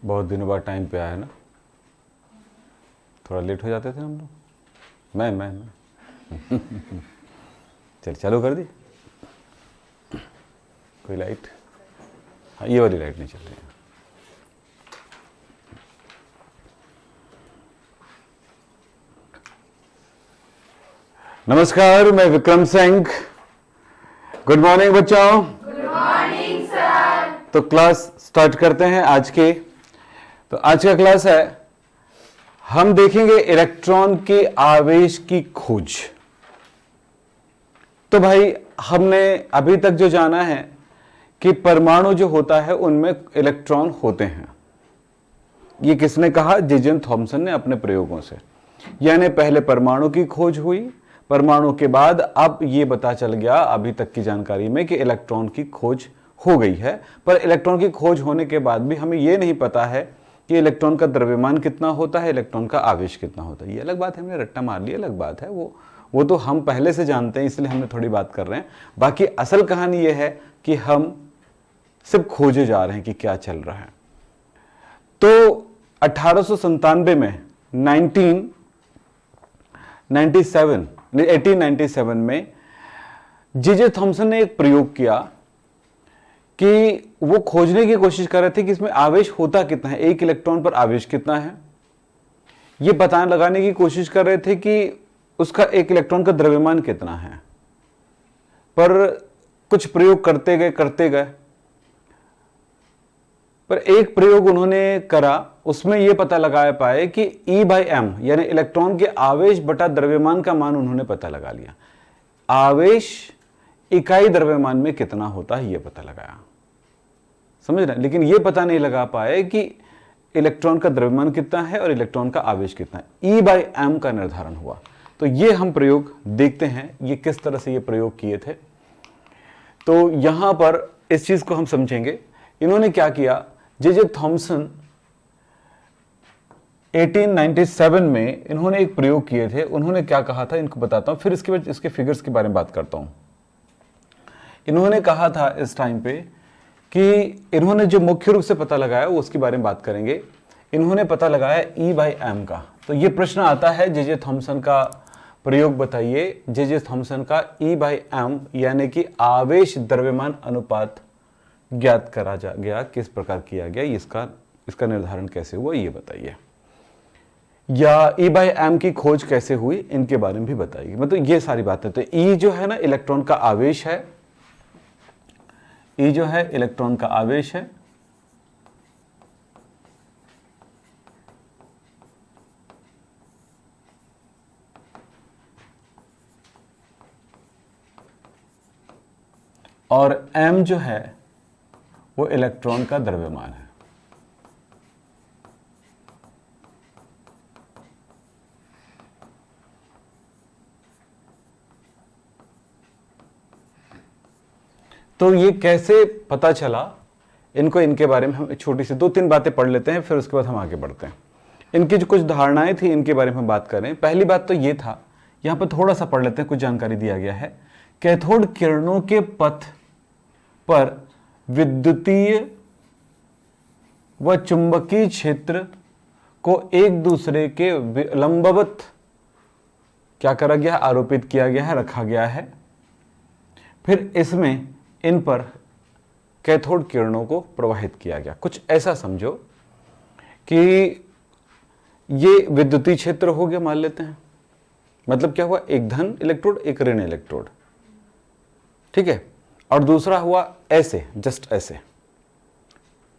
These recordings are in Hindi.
बहुत दिनों बाद टाइम पे आया ना, थोड़ा लेट हो जाते थे हम लोग। मैं चल चालू कर दी। कोई लाइट? हाँ, ये वाली लाइट नहीं चल रही है। नमस्कार, मैं विक्रम सिंह। गुड मॉर्निंग बच्चों। Good morning sir. तो क्लास स्टार्ट करते हैं आज की। तो आज का क्लास है, हम देखेंगे इलेक्ट्रॉन के आवेश की खोज। तो भाई हमने अभी तक जो जाना है कि परमाणु जो होता है उनमें इलेक्ट्रॉन होते हैं। ये किसने कहा? जे थॉमसन ने अपने प्रयोगों से। यानी पहले परमाणु की खोज हुई, परमाणु के बाद अब ये पता चल गया अभी तक की जानकारी में कि इलेक्ट्रॉन की खोज हो गई है। पर इलेक्ट्रॉन की खोज होने के बाद भी हमें यह नहीं पता है कि इलेक्ट्रॉन का द्रव्यमान कितना होता है, इलेक्ट्रॉन का आवेश कितना होता है। ये अलग बात है, हमने रट्टा मार लिया, अलग बात है। वो तो हम पहले से जानते हैं, इसलिए हमने थोड़ी बात कर रहे हैं। बाकी असल कहानी यह है कि हम सिर्फ खोजे जा रहे हैं कि क्या चल रहा है। तो 1897 में 1897 में जे थॉमसन ने एक प्रयोग किया कि वो खोजने की कोशिश कर रहे थे कि इसमें आवेश होता कितना है, एक इलेक्ट्रॉन पर आवेश कितना है। ये पता लगाने की कोशिश कर रहे थे कि उसका एक इलेक्ट्रॉन का द्रव्यमान कितना है। पर कुछ प्रयोग करते गए, पर एक प्रयोग उन्होंने करा, उसमें यह पता लगा पाए कि E/m यानी इलेक्ट्रॉन के आवेश बटा द्रव्यमान का मान उन्होंने पता लगा लिया। आवेश इकाई द्रव्यमान में कितना होता है यह पता लगाया, समझ रहे हैं। लेकिन यह पता नहीं लगा पाए कि इलेक्ट्रॉन का द्रव्यमान कितना है और इलेक्ट्रॉन का आवेश कितना है। E/m का निर्धारण हुआ। तो ये हम प्रयोग देखते हैं, ये किस तरह से ये प्रयोग किए थे। तो यहां पर इस चीज को हम समझेंगे। इन्होंने क्या किया, जे थॉमसन 1897 में इन्होंने एक प्रयोग किए थे। उन्होंने क्या कहा था इनको बताता हूं, फिर इसके बाद इसके फिगर्स के बारे में बात करता हूं। इन्होंने कहा था इस टाइम पे कि इन्होंने जो मुख्य रूप से पता लगाया वो उसके बारे में बात करेंगे। इन्होंने पता लगाया E/m का। तो ये प्रश्न आता है, जे थॉमसन का प्रयोग बताइए। जे थॉमसन का E/m यानी कि आवेश द्रव्यमान अनुपात ज्ञात करा जा गया, किस प्रकार किया गया, इसका निर्धारण कैसे हुआ ये बताइए। या E/m की खोज कैसे हुई, इनके बारे में भी बताइए। मतलब ये सारी बातें। तो E जो है ना, इलेक्ट्रॉन का आवेश है। E जो है इलेक्ट्रॉन का आवेश है। और m जो है वो इलेक्ट्रॉन का द्रव्यमान है। तो ये कैसे पता चला, इनके बारे में हम छोटी सी 2-3 बातें पढ़ लेते हैं, फिर उसके बाद हम आगे बढ़ते हैं। इनकी जो कुछ धारणाएं थी इनके बारे में हम बात करें। पहली बात तो ये था, यहां पर थोड़ा सा पढ़ लेते हैं, कुछ जानकारी दिया गया है। कैथोड किरणों के पथ पर विद्युतीय व चुंबकीय क्षेत्र को एक दूसरे के लंबवत क्या करा गया, आरोपित किया गया है, रखा गया है। फिर इसमें इन पर कैथोड किरणों को प्रवाहित किया गया। कुछ ऐसा समझो कि ये विद्युतीय क्षेत्र हो गया, मान लेते हैं। मतलब क्या हुआ, एक धन इलेक्ट्रोड एक ऋण इलेक्ट्रोड, ठीक है। और दूसरा हुआ ऐसे, जस्ट ऐसे,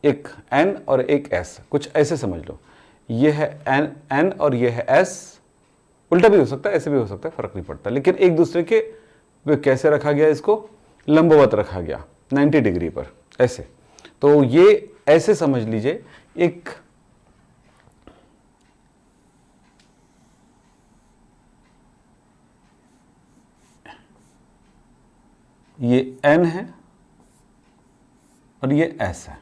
एक N और एक S, कुछ ऐसे समझ लो। ये है N और ये है S। उल्टा भी हो सकता है, ऐसे भी हो सकता है, फर्क नहीं पड़ता। लेकिन एक दूसरे के कैसे रखा गया, इसको लंबवत रखा गया 90 डिग्री पर, ऐसे। तो ये ऐसे समझ लीजिए, एक ये N है और ये S है।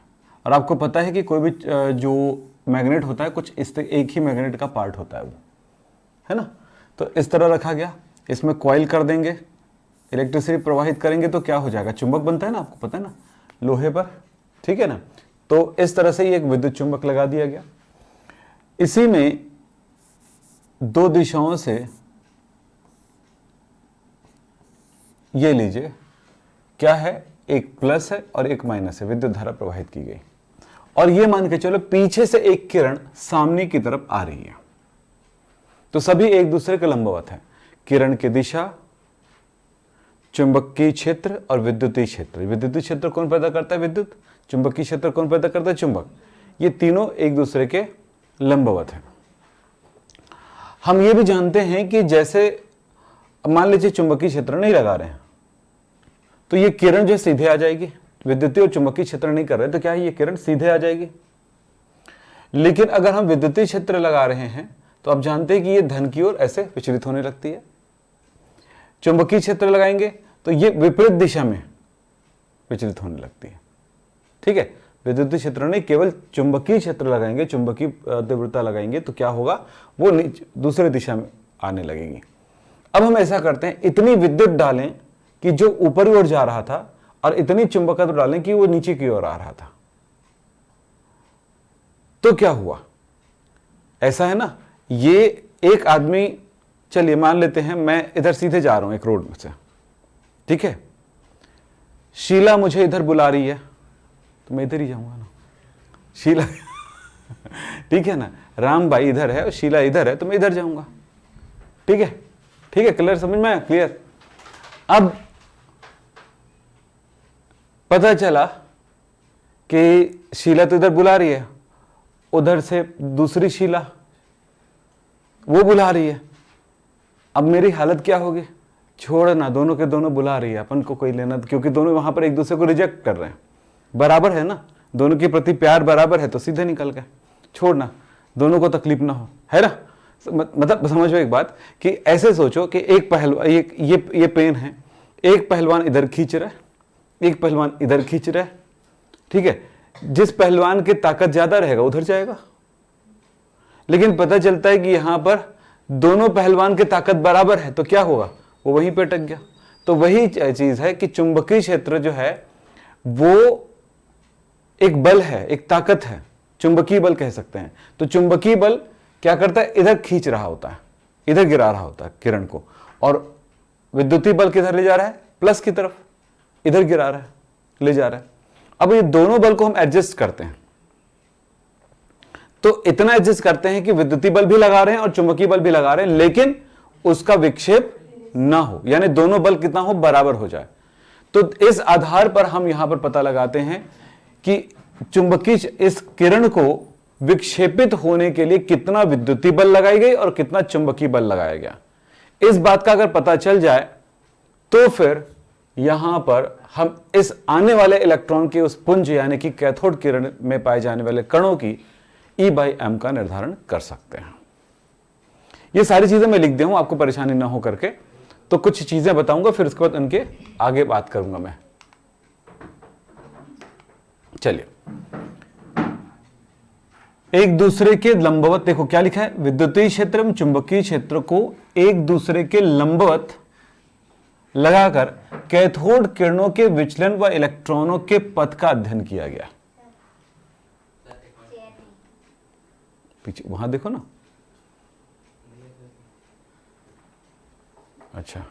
और आपको पता है कि कोई भी जो मैग्नेट होता है, कुछ इस एक ही मैग्नेट का पार्ट होता है वो, है ना। तो इस तरह रखा गया। इसमें कॉइल कर देंगे, इलेक्ट्रिसिटी प्रवाहित करेंगे तो क्या हो जाएगा, चुंबक बनता है ना, आपको पता है ना, लोहे पर, ठीक है ना। तो इस तरह से ये एक विद्युत चुंबक लगा दिया गया। इसी में दो दिशाओं से ये लीजिए क्या है, एक प्लस है और एक माइनस है, विद्युत धारा प्रवाहित की गई। और ये मान के चलो पीछे से एक किरण सामने की तरफ आ रही है, तो सभी एक दूसरे के लंबवत है। किरण की दिशा, चुंबकीय क्षेत्र और विद्युतीय क्षेत्र। विद्युतीय क्षेत्र कौन पैदा करता है? विद्युत। चुंबकीय क्षेत्र कौन पैदा करता है? चुंबक। ये तीनों एक दूसरे के लंबवत है। हम ये भी जानते हैं कि जैसे मान लीजिए चुंबकीय क्षेत्र नहीं लगा रहे हैं तो ये किरण जो सीधे आ जाएगी। विद्युतीय और चुंबकीय क्षेत्र नहीं कर रहे तो क्या है, ये किरण सीधे आ जाएगी। लेकिन अगर हम विद्युतीय क्षेत्र लगा रहे हैं तो आप जानते हैं कि ये धन की ओर ऐसे विचलित होने लगती है। चुंबकीय क्षेत्र लगाएंगे तो ये विपरीत दिशा में विचलित होने लगती है। ठीक है, विद्युतीय क्षेत्र नहीं, केवल चुंबकीय क्षेत्र लगाएंगे, चुंबकीय तीव्रता लगाएंगे तो क्या होगा, वो दूसरे दिशा में आने लगेगी। अब हम ऐसा करते हैं, इतनी विद्युत डालें कि जो ऊपरी ओर जा रहा था और इतनी चुंबकत्व डालें कि वो नीचे की ओर आ रहा था। तो क्या हुआ, ऐसा है ना, ये एक आदमी, चलिए मान लेते हैं मैं इधर सीधे जा रहा हूं एक रोड में से, ठीक है, शीला मुझे इधर बुला रही है तो मैं इधर ही जाऊंगा ना, शीला ठीक है ना, राम भाई इधर है और शीला इधर है तो मैं इधर जाऊंगा। ठीक है, ठीक है, क्लियर, समझ में आया? क्लियर। अब पता चला कि शीला तो इधर बुला रही है, उधर से दूसरी शीला वो बुला रही है। अब मेरी हालत क्या होगी, छोड़ना, दोनों के दोनों बुला रही है, अपन को कोई लेना, क्योंकि दोनों वहां पर एक दूसरे को रिजेक्ट कर रहे हैं, बराबर है ना, दोनों के प्रति प्यार बराबर है, तो सीधे निकल गए, छोड़ना, दोनों को तकलीफ ना हो, है ना। मतलब समझो एक बात कि ऐसे सोचो कि एक पहलवान, ये पेन है, एक पहलवान इधर खींच रहा है, एक पहलवान इधर खींच रहा है। ठीक है, जिस पहलवान की ताकत ज्यादा रहेगा उधर जाएगा, लेकिन पता चलता है कि यहां पर दोनों पहलवान की ताकत बराबर है तो क्या होगा, वो वहीं पे अटक गया। तो वही चीज है कि चुंबकीय क्षेत्र जो है वो एक बल है, एक ताकत है, चुंबकीय बल कह सकते हैं। तो चुंबकीय बल क्या करता है, इधर खींच रहा होता है, इधर गिरा रहा होता है किरण को, और विद्युतीय बल किधर ले जा रहा है, प्लस की तरफ, इधर गिरा रहा है, ले जा रहा है। अब ये दोनों बल को हम एडजस्ट करते हैं, तो इतना एडजस्ट करते हैं कि विद्युतीय बल भी लगा रहे हैं और चुंबकीय बल भी लगा रहे हैं, लेकिन उसका विक्षेप ना हो, यानी दोनों बल कितना हो, बराबर हो जाए। तो इस आधार पर हम यहां पर पता लगाते हैं कि चुंबकीय, इस किरण को विक्षेपित होने के लिए कितना विद्युतीय बल लगाई गई और कितना चुंबकीय बल लगाया गया। इस बात का अगर पता चल जाए तो फिर यहां पर हम इस आने वाले इलेक्ट्रॉन के उस पुंज यानी कि कैथोड किरण में पाए जाने वाले कणों की E/m का निर्धारण कर सकते हैं। ये सारी चीजें मैं लिख दिया हूं, आपको परेशानी ना हो करके, तो कुछ चीजें बताऊंगा, फिर उसके बाद उनके आगे बात करूंगा मैं। चलिए, एक दूसरे के लंबवत, देखो क्या लिखा है, विद्युतीय क्षेत्र एवं चुंबकीय क्षेत्र को एक दूसरे के लंबवत लगाकर कैथोड किरणों के विचलन व इलेक्ट्रॉनों के पथ का अध्ययन किया गया। पीछे वहां देखो ना, अच्छा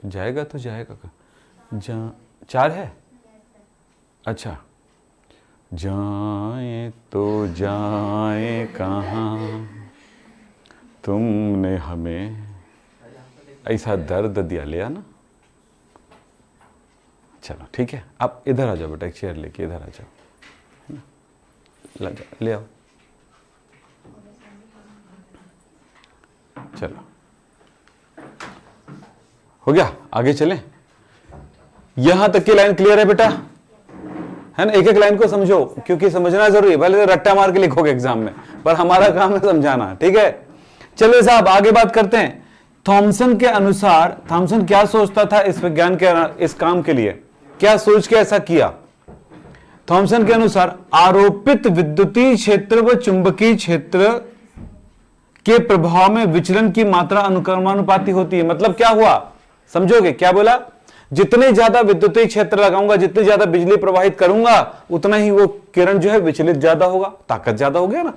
जाएगा तो जाएगा, चार है, अच्छा, जाए तो जाए कहां, तुमने हमें ऐसा दर्द दिया, लिया ना। चलो ठीक है, आप इधर आ जाओ बेटा, एक चेयर लेके इधर आ जाओ, ले आओ, चलो हो गया, आगे चलें। यहां तक की लाइन क्लियर है बेटा, है ना। एक एक लाइन को समझो, क्योंकि समझना जरूरी है, पहले तो रट्टा मार के लिखोगे एग्जाम में, पर हमारा काम है समझाना, ठीक है। चलो साहब आगे बात करते हैं। थॉमसन के अनुसार, थॉमसन क्या सोचता था इस विज्ञान के, इस काम के लिए, क्या सोच के ऐसा किया। थॉमसन के अनुसार आरोपित विद्युतीय क्षेत्र व चुंबकीय क्षेत्र के प्रभाव में विचलन की मात्रा अनुक्रमानुपाती होती है। मतलब क्या हुआ, समझोगे क्या बोला, जितने ज्यादा विद्युतीय क्षेत्र लगाऊंगा, जितनी ज्यादा बिजली प्रवाहित करूंगा, उतना ही वो किरण जो है विचलित ज्यादा होगा, ताकत ज्यादा हो गया ना।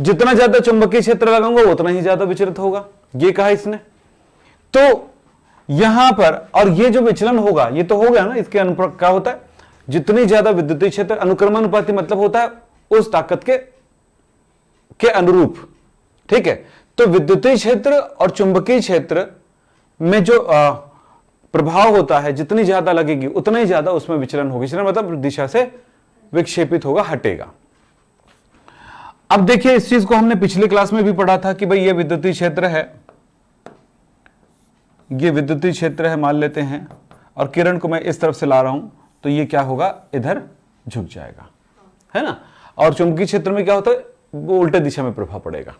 जितना ज्यादा चुंबकीय क्षेत्र लगाऊंगा उतना ही ज्यादा विचलित होगा, ये कहा इसने। तो यहां पर, और ये जो विचलन होगा ये तो हो गया ना, इसके अनुपात क्या होता है, जितनी ज्यादा विद्युतीय क्षेत्र, अनुक्रमानुपाती मतलब होता है उस ताकत के अनुरूप, ठीक है। तो विद्युतीय क्षेत्र और चुंबकीय क्षेत्र में जो प्रभाव होता है, जितनी ज्यादा लगेगी उतना ही ज्यादा उसमें विचलन होगी। विचलन मतलब दिशा से विक्षेपित होगा, हटेगा। अब देखिए, इस चीज को हमने पिछली क्लास में भी पढ़ा था कि भाई ये विद्युतीय क्षेत्र है, ये विद्युतीय क्षेत्र है मान लेते हैं, और किरण को मैं इस तरफ से ला रहा हूं तो ये क्या होगा, इधर झुक जाएगा, है ना। और चुंबकीय क्षेत्र में क्या होता है, वो उल्टे दिशा में प्रभाव पड़ेगा।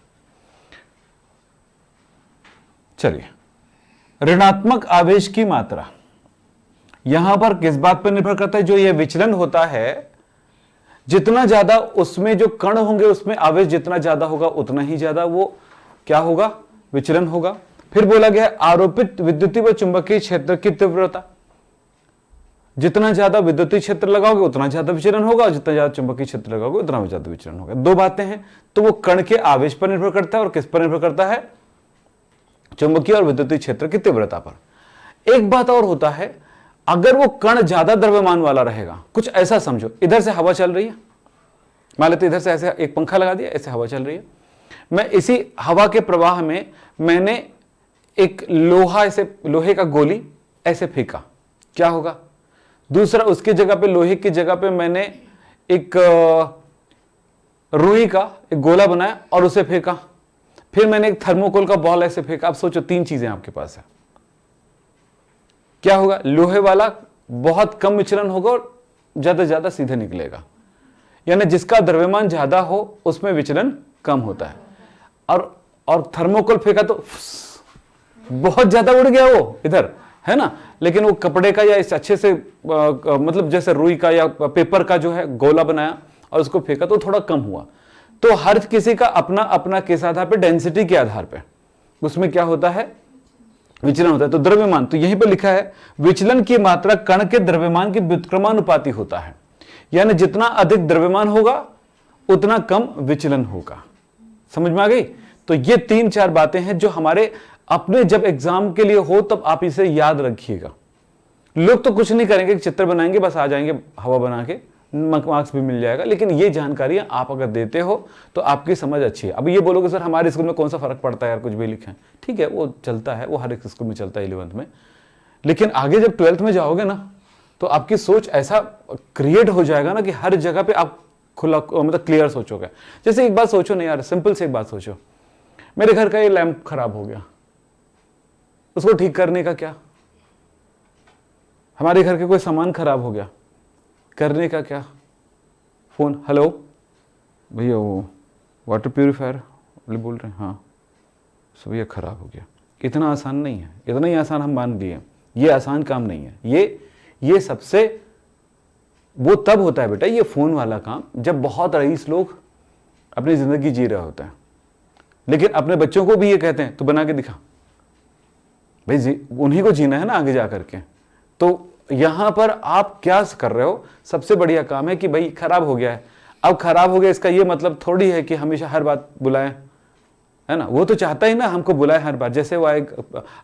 चलिए, ऋणात्मक आवेश की मात्रा यहां पर किस बात पर निर्भर करता है, जो ये विचलन होता है, जितना ज्यादा उसमें जो कण होंगे उसमें आवेश जितना ज्यादा होगा उतना ही ज्यादा वो क्या होगा, विचलन होगा। फिर बोला गया आरोपित विद्युतीय व चुंबकीय क्षेत्र की तीव्रता, जितना ज्यादा विद्युतीय क्षेत्र लगाओगे उतना ज्यादा विचलन होगा, और जितना ज्यादा चुंबकीय क्षेत्र लगाओगे उतना ज्यादा विचलन होगा। दो बातें हैं, तो वो कण के आवेश पर निर्भर करता है और किस पर निर्भर करता है, चुंबकीय और विद्युतीय क्षेत्र की तीव्रता पर। एक बात और होता है, अगर वो कण ज्यादा द्रव्यमान वाला रहेगा, कुछ ऐसा समझो, इधर से हवा चल रही है, मान लेते इधर से ऐसे एक पंखा लगा दिया, ऐसे हवा चल रही है, मैं इसी हवा के प्रवाह में मैंने एक लोहा, ऐसे लोहे का गोली ऐसे फेंका, क्या होगा। दूसरा, उसकी जगह पे, लोहे की जगह पे मैंने एक रुई का एक गोला बनाया और उसे फेंका। फिर मैंने एक थर्मोकोल का बॉल ऐसे फेंका। अब सोचो, तीन चीजें आपके पास है, क्या होगा, लोहे वाला बहुत कम विचलन होगा और ज्यादा से ज्यादा सीधे निकलेगा, यानी जिसका द्रव्यमान ज्यादा हो उसमें विचलन कम होता है। और थर्मोकोल फेंका तो बहुत ज्यादा उड़ गया वो इधर, है ना। लेकिन वो कपड़े का या इस अच्छे से मतलब जैसे रुई का या पेपर का जो है गोला बनाया और उसको फेंका तो थोड़ा कम हुआ। तो हर किसी का अपना अपना किस आधार पे, डेंसिटी के आधार पे उसमें क्या होता है, विचलन होता है। तो द्रव्यमान, तो यहीं पे लिखा है विचलन की मात्रा कण के द्रव्यमान की व्युत्क्रमानुपाती होता है, यानी जितना अधिक द्रव्यमान होगा उतना कम विचलन होगा। समझ में आ गई। तो ये तीन चार बातें हैं जो हमारे अपने जब एग्जाम के लिए हो तब आप इसे याद रखिएगा। लोग तो कुछ नहीं करेंगे, चित्र बनाएंगे, बस आ जाएंगे हवा बना के, मार्क्स भी मिल जाएगा। लेकिन ये जानकारियां आप अगर देते हो तो आपकी समझ अच्छी है। अब ये बोलोगे सर हमारे स्कूल में कौन सा फर्क पड़ता है यार, कुछ भी लिखें, ठीक है वो चलता है, वो हर एक स्कूल में चलता है 11th में। लेकिन आगे जब 12th में जाओगे ना तो आपकी सोच ऐसा क्रिएट हो जाएगा ना कि हर जगह पे आप खुला मतलब क्लियर सोचोगे। जैसे एक बात सोचो ना यार, सिंपल से एक बात सोचो, मेरे घर का ये लैंप खराब हो गया, उसको ठीक करने का क्या, हमारे घर के कोई सामान खराब हो गया, करने का क्या, फोन, हेलो भैया वो वाटर प्यूरिफायर बोल रहे हैं, हाँ सो भैया खराब हो गया। इतना आसान नहीं है, इतना ही आसान हम मान लिए, ये आसान काम नहीं है। ये सबसे वो तब होता है बेटा, ये फोन वाला काम, जब बहुत रईस लोग अपनी जिंदगी जी रहे होते हैं, लेकिन अपने बच्चों को भी ये कहते हैं तो बना के दिखा, भाई उन्हीं को जीना है ना आगे जा करके। तो यहां पर आप क्या कर रहे हो, सबसे बढ़िया काम है कि भाई खराब हो गया है, अब खराब हो गया इसका ये मतलब थोड़ी है कि हमेशा हर बात बुलाएं, है ना। वो तो चाहता ही ना हमको बुलाए हर बार। जैसे वो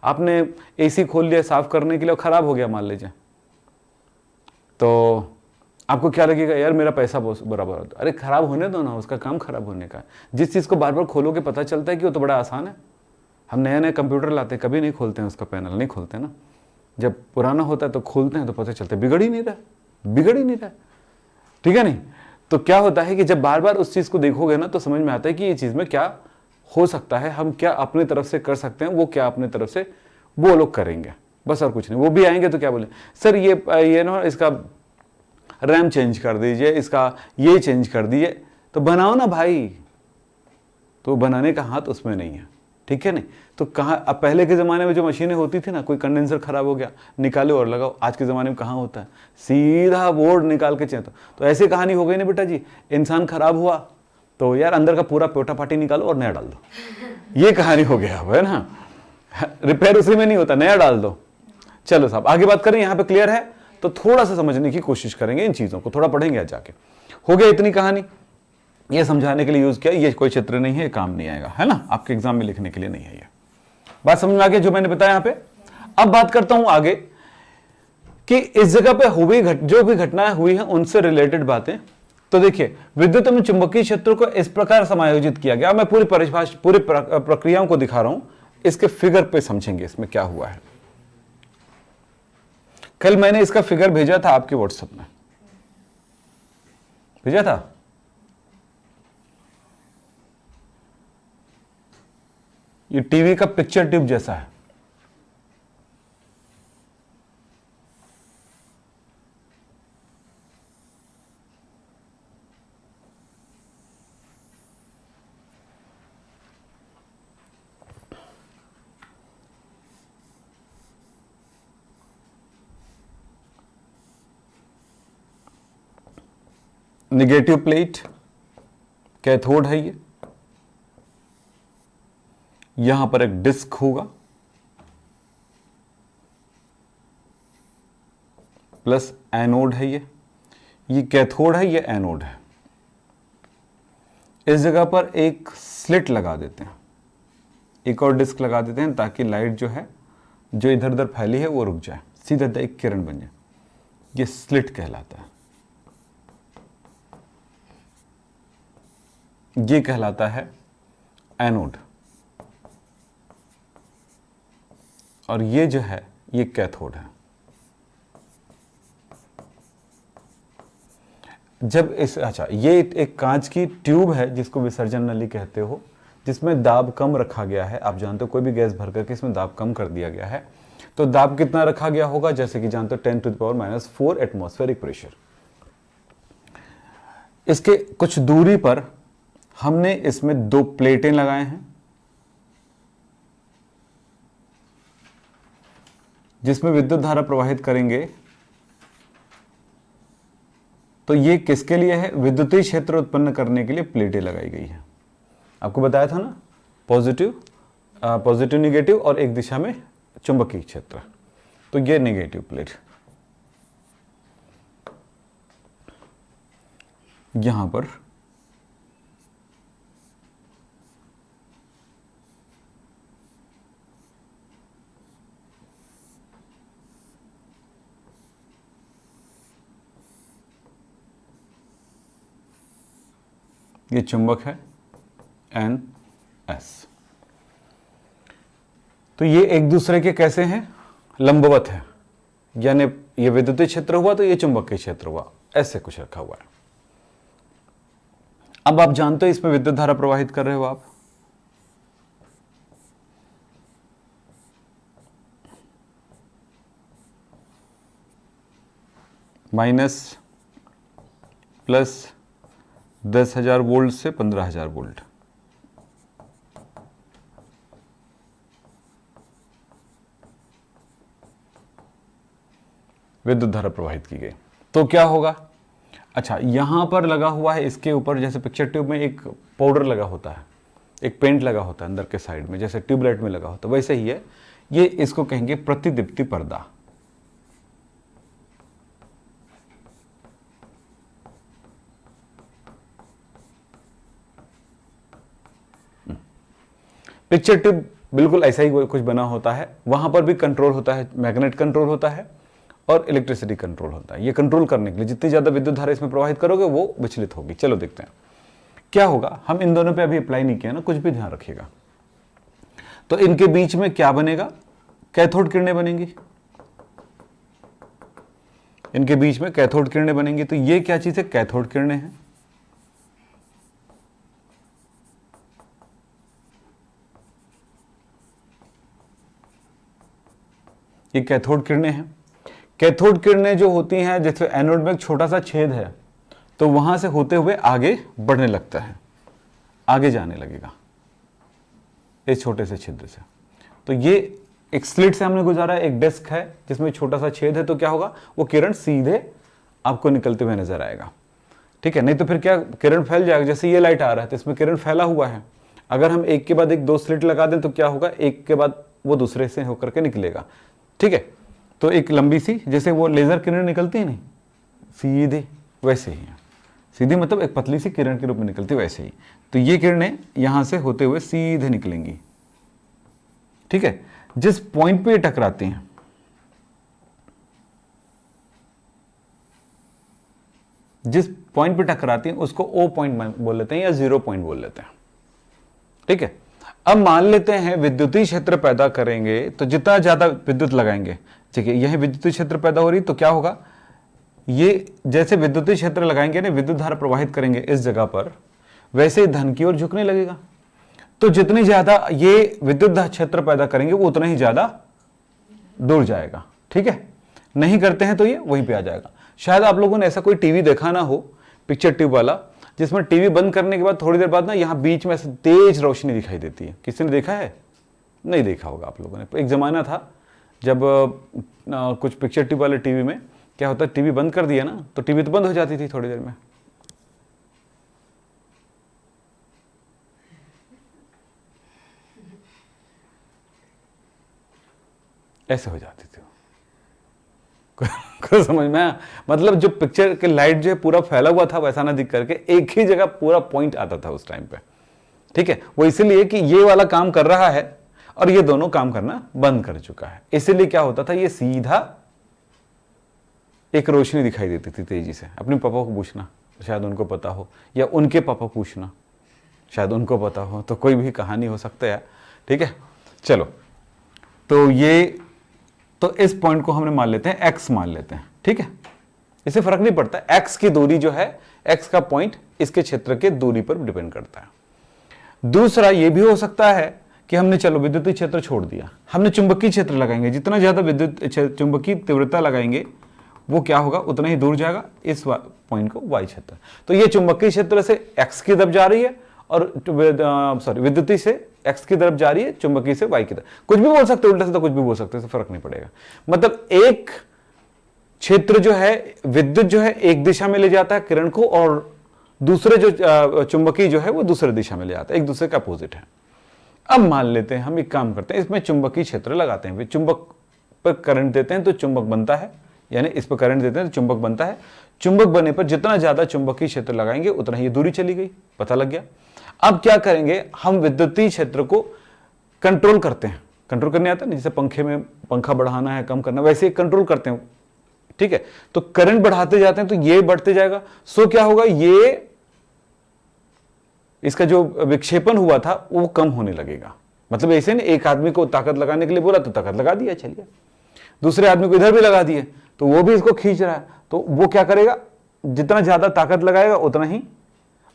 आपने एसी खोल लिया साफ करने के लिए, खराब हो गया मान लीजिए, तो आपको क्या लगेगा, यार मेरा पैसा बराबर होता। अरे खराब होने दो ना, उसका काम खराब होने का है। जिस चीज को बार बार खोलोगे पता चलता है कि वो तो बड़ा आसान है। हम नया नया कंप्यूटर लाते हैं, कभी नहीं खोलते हैं उसका पैनल, नहीं खोलते ना। जब पुराना होता है तो खोलते हैं तो पता चलता है बिगड़ ही नहीं रहा, ठीक है नहीं। तो क्या होता है कि जब बार बार उस चीज को देखोगे ना तो समझ में आता है कि ये चीज में क्या हो सकता है, हम क्या अपने तरफ से कर सकते हैं, वो क्या अपने तरफ से वो लोग करेंगे, बस और कुछ नहीं। वो भी आएंगे तो क्या बोले, सर ये ना इसका रैम चेंज कर दीजिए, इसका ये चेंज कर दीजिए। तो बनाओ ना भाई, तो बनाने का हाथ उसमें नहीं है, ठीक है नहीं। तो कहाँ, अब पहले के ज़माने में जो मशीनें होती थी ना, कोई कंडेंसर खराब हो गया, निकालो और लगाओ। आज के ज़माने में कहाँ होता है, सीधा बोर्ड निकाल के चेंज। तो ऐसी कहानी हो गई ना बेटा जी, इंसान खराब हुआ तो यार अंदर का पूरा पोटा पाटी निकालो और नया डाल दो, ये कहानी हो गया अब, है ना। रिपेयर उसी में नहीं होता, नया डाल दो। चलो साहब आगे बात करें, यहां पे क्लियर है तो थोड़ा सा समझने की कोशिश करेंगे, इन चीजों को थोड़ा पढ़ेंगे आज जाके। हो गया इतनी कहानी, ये समझाने के लिए यूज किया, ये कोई चित्र नहीं है, ये काम नहीं आएगा, है ना, आपके एग्जाम में लिखने के लिए नहीं है ये। बात समझ में आ गई जो मैंने बताया यहां पे। अब बात करता हूं आगे कि इस जगह पे हुई जो भी घटनाएं हुई हैं उनसे रिलेटेड बातें। तो देखिए विद्युत एवं चुंबकीय क्षेत्रों को इस प्रकार समायोजित किया गया। मैं पूरी परिभाषा पूरी प्रक्रियाओं को दिखा रहा हूं, इसके फिगर पे समझेंगे इसमें क्या हुआ है। कल मैंने इसका फिगर भेजा था आपके व्हाट्सएप में, भेजा था। ये टीवी का पिक्चर ट्यूब जैसा है, निगेटिव प्लेट कैथोड है ये, यहां पर एक डिस्क होगा प्लस एनोड है ये कैथोड है, ये एनोड है। इस जगह पर एक स्लिट लगा देते हैं, एक और डिस्क लगा देते हैं ताकि लाइट जो है जो इधर उधर फैली है वो रुक जाए, सीधा एक किरण बन जाए, ये स्लिट कहलाता है। ये कहलाता है एनोड, और ये जो है ये कैथोड है। जब इस ये एक कांच की ट्यूब है जिसको विसर्जन नली कहते हो, जिसमें दाब कम रखा गया है। आप जानते हो कोई भी गैस भर करके इसमें दाब कम कर दिया गया है, तो दाब कितना रखा गया होगा, जैसे कि जानते हो 10⁻⁻⁴ एटमॉस्फेरिक प्रेशर। इसके कुछ दूरी पर हमने इसमें 2 प्लेटें लगाए हैं जिसमें विद्युत धारा प्रवाहित करेंगे। तो ये किसके लिए है, विद्युतीय क्षेत्र उत्पन्न करने के लिए प्लेटें लगाई गई है। आपको बताया था ना, पॉजिटिव निगेटिव और एक दिशा में चुंबकीय क्षेत्र। तो ये निगेटिव प्लेट, यहां पर ये चुंबक है NS। तो ये एक दूसरे के कैसे हैं, लंबवत है, यानी ये विद्युतीय क्षेत्र हुआ तो ये चुंबकीय क्षेत्र हुआ, ऐसे कुछ रखा हुआ है। अब आप जानते हो इसमें विद्युत धारा प्रवाहित कर रहे हो आप, माइनस प्लस 10,000 वोल्ट से 15,000 वोल्ट। विद्युत धारा प्रवाहित की गई तो क्या होगा। अच्छा, यहां पर लगा हुआ है इसके ऊपर, जैसे पिक्चर ट्यूब में एक पाउडर लगा होता है, एक पेंट लगा होता है अंदर के साइड में, जैसे ट्यूबलाइट में लगा होता है, वैसे ही है ये। इसको कहेंगे प्रतिदीप्ति पर्दा। पिक्चर ट्यूब बिल्कुल ऐसा ही कुछ बना होता है, वहां पर भी कंट्रोल होता है, मैग्नेट कंट्रोल होता है और इलेक्ट्रिसिटी कंट्रोल होता है। ये कंट्रोल करने के लिए जितनी ज्यादा विद्युत धारा इसमें प्रवाहित करोगे वो विचलित होगी। चलो देखते हैं क्या होगा। हम इन दोनों पे अभी अप्लाई नहीं किया ना, कुछ भी ध्यान रखिएगा। तो इनके बीच में क्या बनेगा, कैथोड किरणें बनेंगी। इनके बीच में कैथोड किरणें बनेंगी। तो ये क्या चीज है, कैथोड किरणें हैं। ये कैथोड किरणें हैं। कैथोड किरणें जो होती हैं, जैसे एनोड में एक छोटा सा छेद है तो वहां से होते हुए आगे बढ़ने लगता है, आगे जाने लगेगा इस छोटे से छिद्र से। तो ये एक स्लिट से हमने गुजारा, एक डिस्क है जिसमें छोटा सा छेद है, तो क्या होगा, वो किरण सीधे आपको निकलते हुए नजर आएगा। ठीक है, नहीं तो फिर क्या, किरण फैल जाएगा। जैसे ये लाइट आ रहा है तो इसमें किरण फैला हुआ है, अगर हम एक के बाद एक 2 स्लिट लगा दें तो क्या होगा, एक के बाद वो दूसरे से होकर के निकलेगा। ठीक है, तो एक लंबी सी, जैसे वो लेजर किरण निकलती है नहीं सीधे, वैसे ही है। सीधी मतलब एक पतली सी किरण के रूप में निकलती है, वैसे ही। तो ये किरणें यहां से होते हुए सीधे निकलेंगी, ठीक है। जिस पॉइंट पे ये टकराती हैं, जिस पॉइंट पे टकराती हैं उसको ओ पॉइंट बोल लेते हैं या 0 पॉइंट बोल लेते हैं, ठीक है। अब मान लेते हैं विद्युतीय क्षेत्र पैदा करेंगे, तो जितना ज्यादा विद्युत लगाएंगे, ठीक है, यही विद्युतीय क्षेत्र पैदा हो रही, तो क्या होगा, ये जैसे विद्युतीय क्षेत्र लगाएंगे ना, विद्युत धारा प्रवाहित करेंगे इस जगह पर, वैसे धन की ओर झुकने लगेगा। तो जितनी ज्यादा ये विद्युत क्षेत्र पैदा करेंगे वो उतना ही ज्यादा दूर जाएगा, ठीक है। नहीं करते हैं तो ये वहीं पे आ जाएगा। शायद आप लोगों ने ऐसा कोई टीवी देखा ना हो, पिक्चर ट्यूब वाला, जिसमें टीवी बंद करने के बाद थोड़ी देर बाद ना यहाँ बीच में ऐसे तेज रोशनी दिखाई देती है। किसी ने देखा है? नहीं देखा होगा आप लोगों ने। एक जमाना था जब कुछ पिक्चर ट्यूब वाले टीवी में क्या होता है, टीवी बंद कर दिया ना तो टीवी तो बंद हो जाती थी थोड़ी देर में, ऐसे हो जाती थी। को समझ में आया? मतलब जो पिक्चर के लाइट जो है पूरा फैला हुआ था, वैसा ना दिख करके एक ही जगह पूरा पॉइंट आता था उस टाइम पे, ठीक है। वो इसीलिए कि ये वाला काम कर रहा है और ये दोनों काम करना बंद कर चुका है, इसीलिए क्या होता था, ये सीधा एक रोशनी दिखाई देती थी तेजी से। अपने पापा को पूछना, शायद उनको पता हो, या उनके पापा पूछना, शायद उनको पता हो, तो कोई भी कहानी हो सकता है, ठीक है। चलो, तो ये, तो इस पॉइंट को हमने मान लेते हैं एक्स मान लेते हैं, ठीक है। इससे फर्क नहीं पड़ता, एक्स की दूरी जो है, एक्स का पॉइंट इसके क्षेत्र के दूरी पर डिपेंड करता है। दूसरा ये भी हो सकता है कि हमने चलो विद्युतीय क्षेत्र छोड़ दिया, हमने चुंबकीय क्षेत्र लगाएंगे। जितना ज्यादा विद्युत चुंबकीय तीव्रता लगाएंगे वो क्या होगा, उतना ही दूर जाएगा, इस पॉइंट को वाई क्षेत्र। तो ये चुंबकीय क्षेत्र से एक्स की तरफ जा रही है और विद्युतीय से एक्स की तरफ जा रही है, चुंबकीय से वाई की तरफ। कुछ भी बोल सकते, उल्टा से तो कुछ भी बोल सकते, इससे फर्क नहीं पड़ेगा। मतलब एक क्षेत्र जो है, विद्युत जो है एक दिशा में ले जाता है किरण को, और दूसरे जो चुंबकीय जो है वो दूसरे दिशा में ले जाता है, एक दूसरे का अपोजिट है। अब मान लेते हैं हम एक काम करते हैं, इसमें चुंबकीय क्षेत्र लगाते हैं, चुंबक पर करंट देते हैं तो चुंबक बनता है, यानी इस पर करंट देते हैं तो चुंबक बनता है। चुंबक बनने पर जितना ज्यादा चुंबकीय क्षेत्र लगाएंगे उतना ही दूरी चली गई, पता लग गया। अब क्या करेंगे, हम विद्युतीय क्षेत्र को कंट्रोल करते हैं। कंट्रोल करने आता है, जैसे पंखे में पंखा बढ़ाना है, कम करना, वैसे ही कंट्रोल करते हैं, ठीक है। तो करंट बढ़ाते जाते हैं तो ये बढ़ते जाएगा। सो क्या होगा, ये इसका जो विक्षेपण हुआ था वो कम होने लगेगा। मतलब ऐसे नहीं, एक आदमी को ताकत लगाने के लिए बोला तो ताकत लगा दिया, चलिए, दूसरे आदमी को इधर भी लगा दिए तो वो भी इसको खींच रहा है, तो वो क्या करेगा, जितना ज्यादा ताकत लगाएगा उतना ही,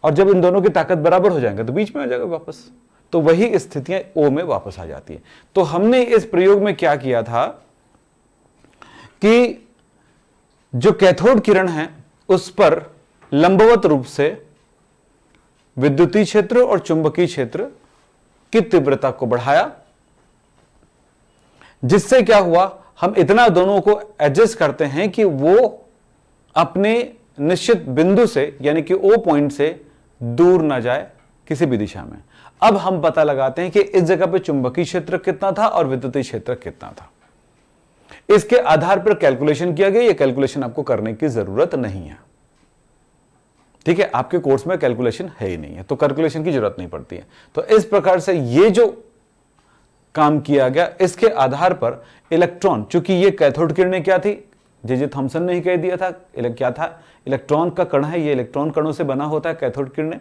और जब इन दोनों की ताकत बराबर हो जाएगा तो बीच में आ जाएगा वापस। तो वही स्थितियां ओ में वापस आ जाती है। तो हमने इस प्रयोग में क्या किया था कि जो कैथोड किरण है उस पर लंबवत रूप से विद्युतीय क्षेत्र और चुंबकीय क्षेत्र की तीव्रता को बढ़ाया, जिससे क्या हुआ, हम इतना दोनों को एडजस्ट करते हैं कि वो अपने निश्चित बिंदु से, यानी कि ओ पॉइंट से दूर ना जाए किसी भी दिशा में। अब हम पता लगाते हैं कि इस जगह पे चुंबकीय क्षेत्र कितना था और विद्युतीय क्षेत्र कितना था। इसके आधार पर कैलकुलेशन किया गया। ये कैलकुलेशन आपको करने की जरूरत नहीं है, ठीक है। आपके कोर्स में कैलकुलेशन है ही नहीं है, तो कैलकुलेशन की जरूरत नहीं पड़ती है। तो इस प्रकार से ये जो काम किया गया, इसके आधार पर इलेक्ट्रॉन, चूंकि ये कैथोड किरणें क्या थी, जे थॉमसन ने ही कह दिया था, क्या था, इलेक्ट्रॉन का कण है, ये इलेक्ट्रॉन कणों से बना होता है कैथोड किरणें।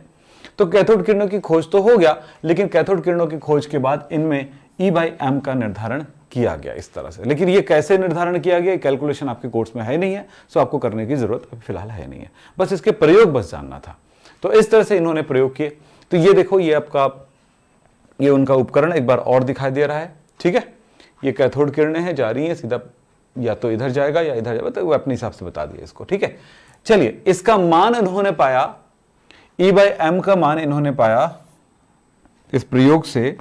तो कैथोड किरणों की खोज तो हो गया, लेकिन कैथोड किरणों की खोज के बाद इनमें E/m का निर्धारण किया गया इस तरह से। लेकिन ये कैसे निर्धारण किया गया, कैलकुलेशन आपके कोर्स में है नहीं है, सो आपको करने की जरूरत फिलहाल है नहीं है, बस इसके प्रयोग बस जानना था। तो इस तरह से इन्होंने प्रयोग किए। तो ये देखो, ये आपका, ये उनका उपकरण एक बार और दिखाई दे रहा है, ठीक है। ये कैथोड किरणें हैं, जा रही हैं सीधा, या तो इधर जाएगा या इधर जाएगा, तो वो अपने हिसाब से बता दिया इसको, ठीक है। चलिए, इसका मान इन्होंने पाया, E/m का मान इन्होंने पाया इस प्रयोग से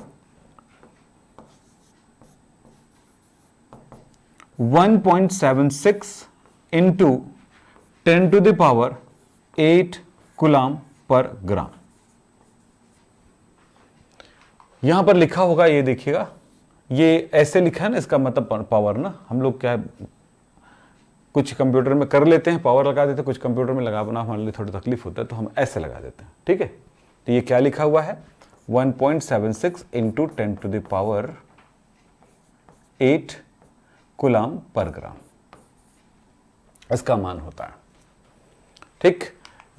1.76 इंटू 10⁸ कूलम पर ग्राम। यहां पर लिखा होगा, ये देखिएगा, ये ऐसे लिखा है ना, इसका मतलब पावर ना, हम लोग क्या कुछ कंप्यूटर में कर लेते हैं, पावर लगा देते हैं, कुछ कंप्यूटर में लगाना हमारे लिए थोड़ी तकलीफ होता है, तो हम ऐसे लगा देते हैं। ठीक है, तो ये क्या लिखा हुआ है, 1.76 into 10 to the power 8 coulomb per gram इसका मान होता है। ठीक,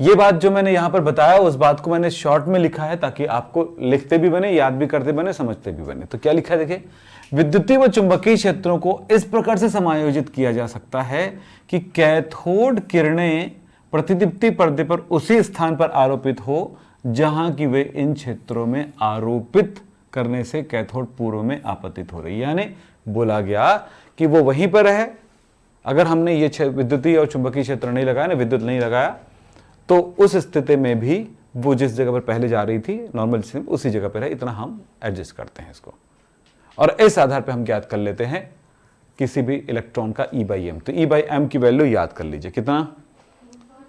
ये बात जो मैंने यहां पर बताया उस बात को मैंने शॉर्ट में लिखा है ताकि आपको लिखते भी बने, याद भी करते बने, समझते भी बने। तो क्या लिखा है देखिए, विद्युतीय व चुंबकीय क्षेत्रों को इस प्रकार से समायोजित किया जा सकता है कि कैथोड किरणें प्रतिदीप्ति पर्दे पर उसी स्थान पर आरोपित हो जहां कि वे इन क्षेत्रों में आरोपित करने से कैथोड पूर्व में आपतित हो रही है। यानी बोला गया कि वो वहीं पर है, अगर हमने ये विद्युतीय और चुंबकीय क्षेत्र नहीं लगाया ना, विद्युत नहीं लगाया, तो उस स्थिति में भी वो जिस जगह पर पहले जा रही थी नॉर्मल सिस्टम उसी जगह पर है। इतना हम एडजस्ट करते हैं इसको, और इस आधार पर हम ज्ञात कर लेते हैं किसी भी इलेक्ट्रॉन का E/m। तो E/m की वैल्यू याद कर लीजिए, कितना,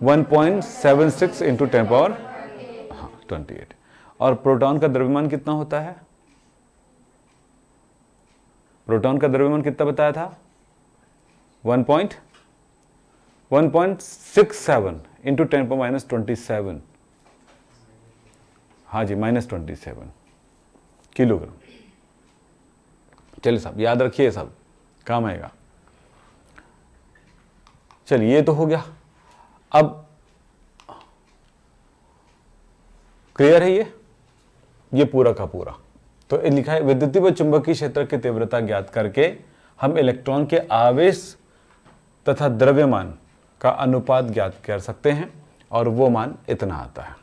1.76 इंटू 10 पावर 28। और प्रोटॉन का द्रव्यमान कितना होता है, प्रोटॉन का द्रव्यमान कितना बताया था, 1.67 इंटू 10 पावर -27, हाँ जी -27 किलोग्राम। चलिए साहब याद रखिए, सब काम आएगा। चलिए ये तो हो गया। अब क्लियर है ये पूरा का पूरा। तो लिखा है विद्युतीय व चुंबकीय क्षेत्र की तीव्रता ज्ञात करके हम इलेक्ट्रॉन के आवेश तथा द्रव्यमान का अनुपात ज्ञात कर सकते हैं, और वो मान इतना आता है।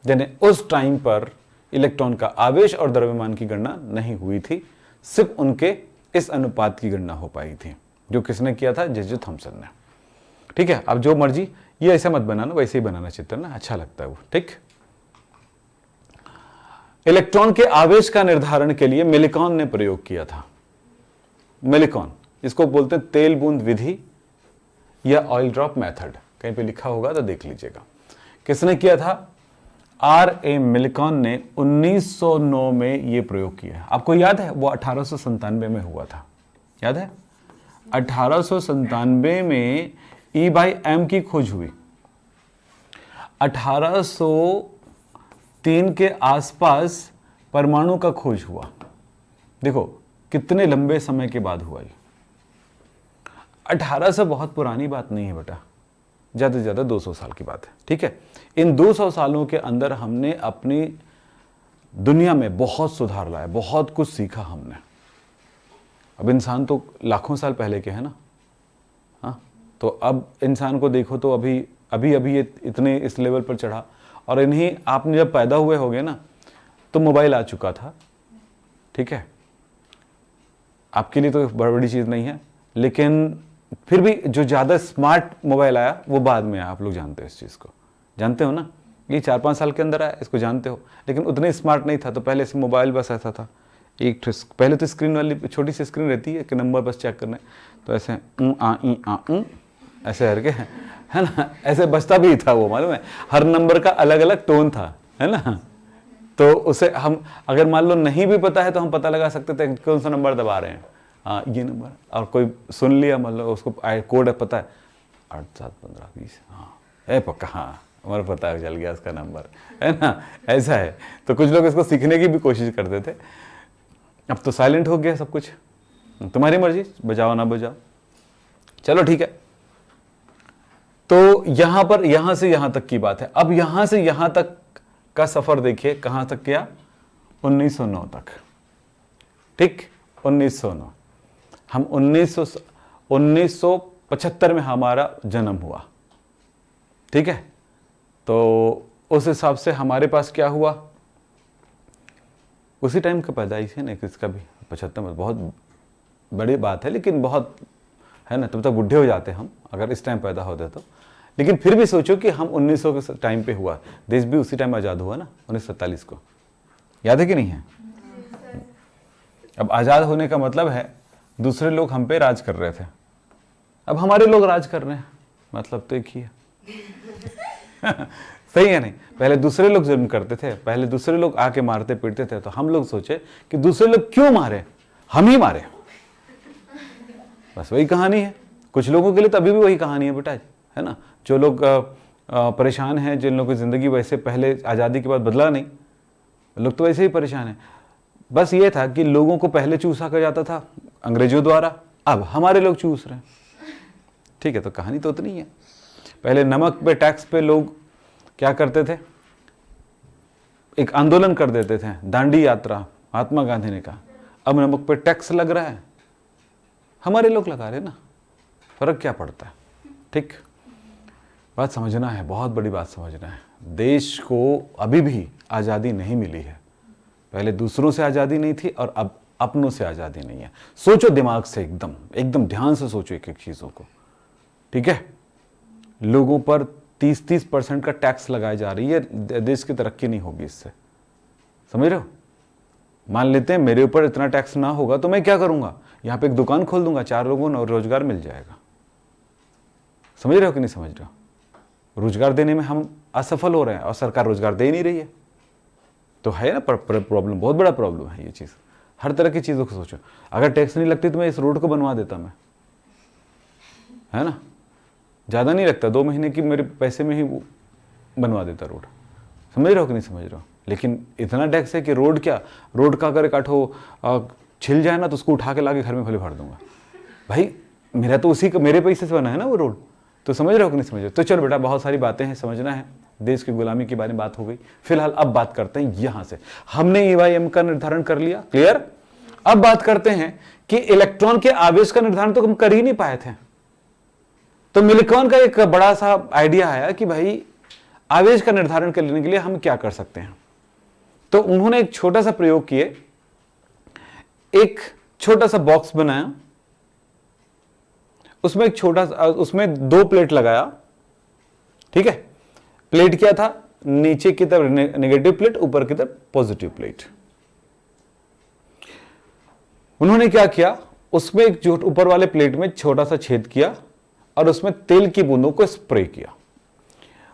यानी उस टाइम पर इलेक्ट्रॉन का आवेश और द्रव्यमान की गणना नहीं हुई थी, सिर्फ उनके इस अनुपात की गणना हो पाई थी, जो किसने किया था, जे थॉमसन ने। ठीक है, अब जो मर्जी, ये ऐसे मत बनाना, वैसे ही बनाना चित्र ना, अच्छा लगता है वो। ठीक, इलेक्ट्रॉन के आवेश का निर्धारण के लिए मिलिकॉन ने प्रयोग किया था। मिलिकॉन, इसको बोलते हैं तेल बूंद विधि या ऑयल ड्रॉप मेथड, कहीं पे लिखा होगा तो देख लीजिएगा। किसने किया था, R.A. मिलिकॉन ने 1909 में ये प्रयोग किया। आपको याद है वो 1897 में हुआ था, याद है 1897 में E/m की खोज हुई। 1803 के आसपास परमाणु का खोज हुआ। देखो कितने लंबे समय के बाद हुआ ये। 1800 बहुत पुरानी बात नहीं है बेटा, ज़्यादा से ज़्यादा 200 साल की बात है। ठीक है, इन 200 सालों के अंदर हमने अपनी दुनिया में बहुत सुधार लाया, बहुत कुछ सीखा हमने। अब इंसान तो लाखों साल पहले के हैं ना, हाँ, तो अब इंसान को देखो तो अभी ये इतने इस लेवल पर चढ़ा। और इन्हीं, आपने जब पैदा हुए होगे ना तो मोबाइल आ चुका था। ठीक है, आपके लिए तो बड़ी चीज़ नहीं है, लेकिन फिर भी जो ज़्यादा स्मार्ट मोबाइल आया वो बाद में आया। आप लोग जानते हो इस चीज़ को, जानते हो ना, ये 4-5 साल के अंदर आया, इसको जानते हो। लेकिन उतने स्मार्ट नहीं था, तो पहले से मोबाइल बस ऐसा था, एक पहले तो स्क्रीन वाली छोटी सी स्क्रीन रहती है कि नंबर बस चेक करना है, तो ऐसे ऐसे करके, है ना, ऐसे बजता भी था वो, मालूम है, हर नंबर का अलग अलग टोन था, है ना। तो उसे हम अगर मान लो नहीं भी पता है तो हम पता लगा सकते थे कौन सा नंबर दबा रहे हैं, हाँ ये नंबर। और कोई सुन लिया, मतलब उसको कोड है पता है 871520, हाँ है पक्का, हाँ हमारा पता है, चल गया उसका नंबर, है ना, ऐसा है। तो कुछ लोग इसको सीखने की भी कोशिश करते थे। अब तो साइलेंट हो गया सब कुछ, तुम्हारी मर्जी, बजाओ ना बजाओ, चलो ठीक है। तो यहां पर यहां से यहां तक की बात है। अब यहां से यहां तक का सफर देखिए, कहां तक किया, 1909 तक। ठीक, 1909, हम 1975 में हमारा जन्म हुआ। ठीक है, तो उस हिसाब से हमारे पास क्या हुआ, उसी टाइम का पैदाइश है ना किसका भी, 75 में बहुत बड़ी बात है, लेकिन बहुत है ना, तब तक बुढ़े हो जाते हम अगर इस टाइम पैदा होते तो। लेकिन फिर भी सोचो कि हम 1900 के टाइम पे हुआ, देश भी उसी टाइम आज़ाद हुआ ना, 1947 को, याद है कि नहीं है। अब आज़ाद होने का मतलब है दूसरे लोग हम पे राज कर रहे थे, अब हमारे लोग राज कर रहे हैं, मतलब तो एक ही है। सही है नहीं, पहले दूसरे लोग जुर्म करते थे, पहले दूसरे लोग आके मारते पीटते थे, तो हम लोग सोचे कि दूसरे लोग क्यों मारे, हम ही मारे, बस वही कहानी है, कुछ लोगों के लिए तो अभी भी वही कहानी है बेटा, है ना। जो लोग परेशान हैं, जिन लोगों की ज़िंदगी वैसे पहले आज़ादी के बाद बदला नहीं, लोग तो वैसे ही परेशान हैं। बस ये था कि लोगों को पहले चूसा कर जाता था अंग्रेजों द्वारा, अब हमारे लोग चूस रहे हैं। ठीक है, तो कहानी तो उतनी है। पहले नमक पे, टैक्स पे लोग क्या करते थे, एक आंदोलन कर देते थे, दांडी यात्रा, महात्मा गांधी ने कहा अब नमक पे टैक्स लग रहा है, हमारे लोग लगा रहे ना, फर्क क्या पड़ता है। ठीक, बात समझना है, बहुत बड़ी बात समझना है। देश को अभी भी आज़ादी नहीं मिली है। पहले दूसरों से आज़ादी नहीं थी और अब अपनों से आज़ादी नहीं है। सोचो दिमाग से, एकदम एकदम ध्यान से सोचो एक एक चीज़ों को। ठीक है, लोगों पर 30% का टैक्स लगाया जा रही है, देश की तरक्की नहीं होगी इससे, समझ रहे हो। मान लेते हैं मेरे ऊपर इतना टैक्स ना होगा तो मैं क्या करूंगा, यहां पे एक दुकान खोल दूंगा, 4 लोगों को रोजगार मिल जाएगा। समझ रहे हो कि नहीं समझ रहे हो। रोजगार देने में हम असफल हो रहे हैं और सरकार रोजगार दे नहीं रही है, तो है ना प्रॉब्लम, बहुत बड़ा प्रॉब्लम है ये चीज़। हर तरह की चीज़ों को सोचो, अगर टैक्स नहीं लगती तो मैं इस रोड को बनवा देता, मैं, है ना, ज़्यादा नहीं लगता, 2 महीने की मेरे पैसे में ही बनवा देता रोड। समझ रहे हो कि नहीं समझ रहे हो। लेकिन इतना टैक्स है कि रोड क्या, रोड का अगर काठो छिल जाए ना तो उसको उठा के लाके घर में भले भर दूंगा। भाई मेरा तो उसी का, मेरे पैसे से बना है ना वो रोड, तो समझ रहे हो कि नहीं समझ रहे हो। तो चलो बेटा, बहुत सारी बातें हैं, समझना है। देश की गुलामी के बारे में बात हो गई। फिलहाल अब बात करते हैं यहां से, हमने EYM का निर्धारण कर लिया, क्लियर। अब बात करते हैं कि इलेक्ट्रॉन के आवेश का निर्धारण तो हम कर ही नहीं पाए थे, तो मिलिकॉन का एक बड़ा सा आइडिया आया कि भाई आवेश का निर्धारण करने के लिए हम क्या कर सकते हैं। तो उन्होंने एक छोटा सा प्रयोग किए, एक छोटा सा बॉक्स बनाया, उसमें एक छोटा सा, उसमें 2 प्लेट लगाया। ठीक है, प्लेट क्या था, नीचे की तरफ नेगेटिव प्लेट, ऊपर की तरफ पॉजिटिव प्लेट। उन्होंने क्या किया, उसमें एक जो ऊपर वाले प्लेट में छोटा सा छेद किया और उसमें तेल की बूंदों को स्प्रे किया।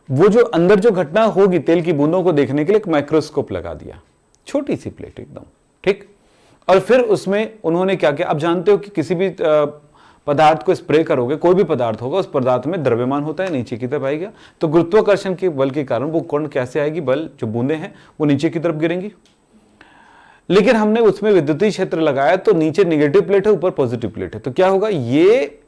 वो जो अंदर जो घटना होगी तेल की बूंदों को देखने के लिए एक माइक्रोस्कोप लगा दिया, छोटी सी प्लेट एकदम, ठीक। और फिर उसमें उन्होंने क्या किया, आप जानते हो कि किसी भी पदार्थ को स्प्रे करोगे, कोई भी पदार्थ होगा, उस पदार्थ में द्रव्यमान होता है, नीचे की तरफ आएगा, तो गुरुत्वाकर्षण के बल के कारण वो कण कैसे आएगी, बल जो बूंदे हैं वो नीचे की तरफ गिरेंगी। लेकिन हमने उसमें विद्युतीय क्षेत्र लगाया, तो नीचे नेगेटिव प्लेट है, ऊपर पॉजिटिव प्लेट है, तो क्या होगा, ये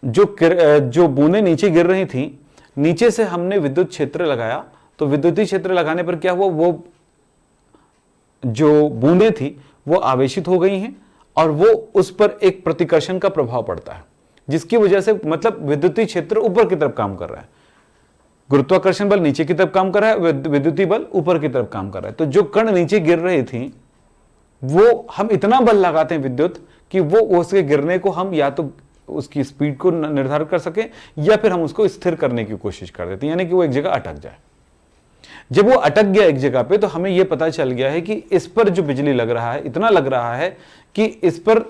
जो बूंदें नीचे गिर रही थी, नीचे से हमने विद्युत क्षेत्र लगाया, तो विद्युतीय क्षेत्र लगाने पर क्या हुआ, वो जो बूंदें थी वो आवेशित हो गई हैं और वो उस पर एक प्रतिकर्षण का प्रभाव पड़ता है, जिसकी वजह से मतलब विद्युतीय क्षेत्र ऊपर की तरफ काम कर रहा है, गुरुत्वाकर्षण बल नीचे की तरफ काम कर रहा है, विद्युतीय बल ऊपर की तरफ काम कर रहा है। तो जो कण नीचे गिर रही थी, वो हम इतना बल लगाते हैं विद्युत कि वो उसके गिरने को हम या तो उसकी स्पीड को निर्धारित कर सके या फिर हम उसको स्थिर करने की कोशिश कर देते हैं, यानी कि वो एक जगह अटक जाए। जब वो अटक गया एक जगह पे, तो हमें यह पता चल गया है कि इस पर जो बिजली लग रहा है, इतना लग रहा है कि इस पर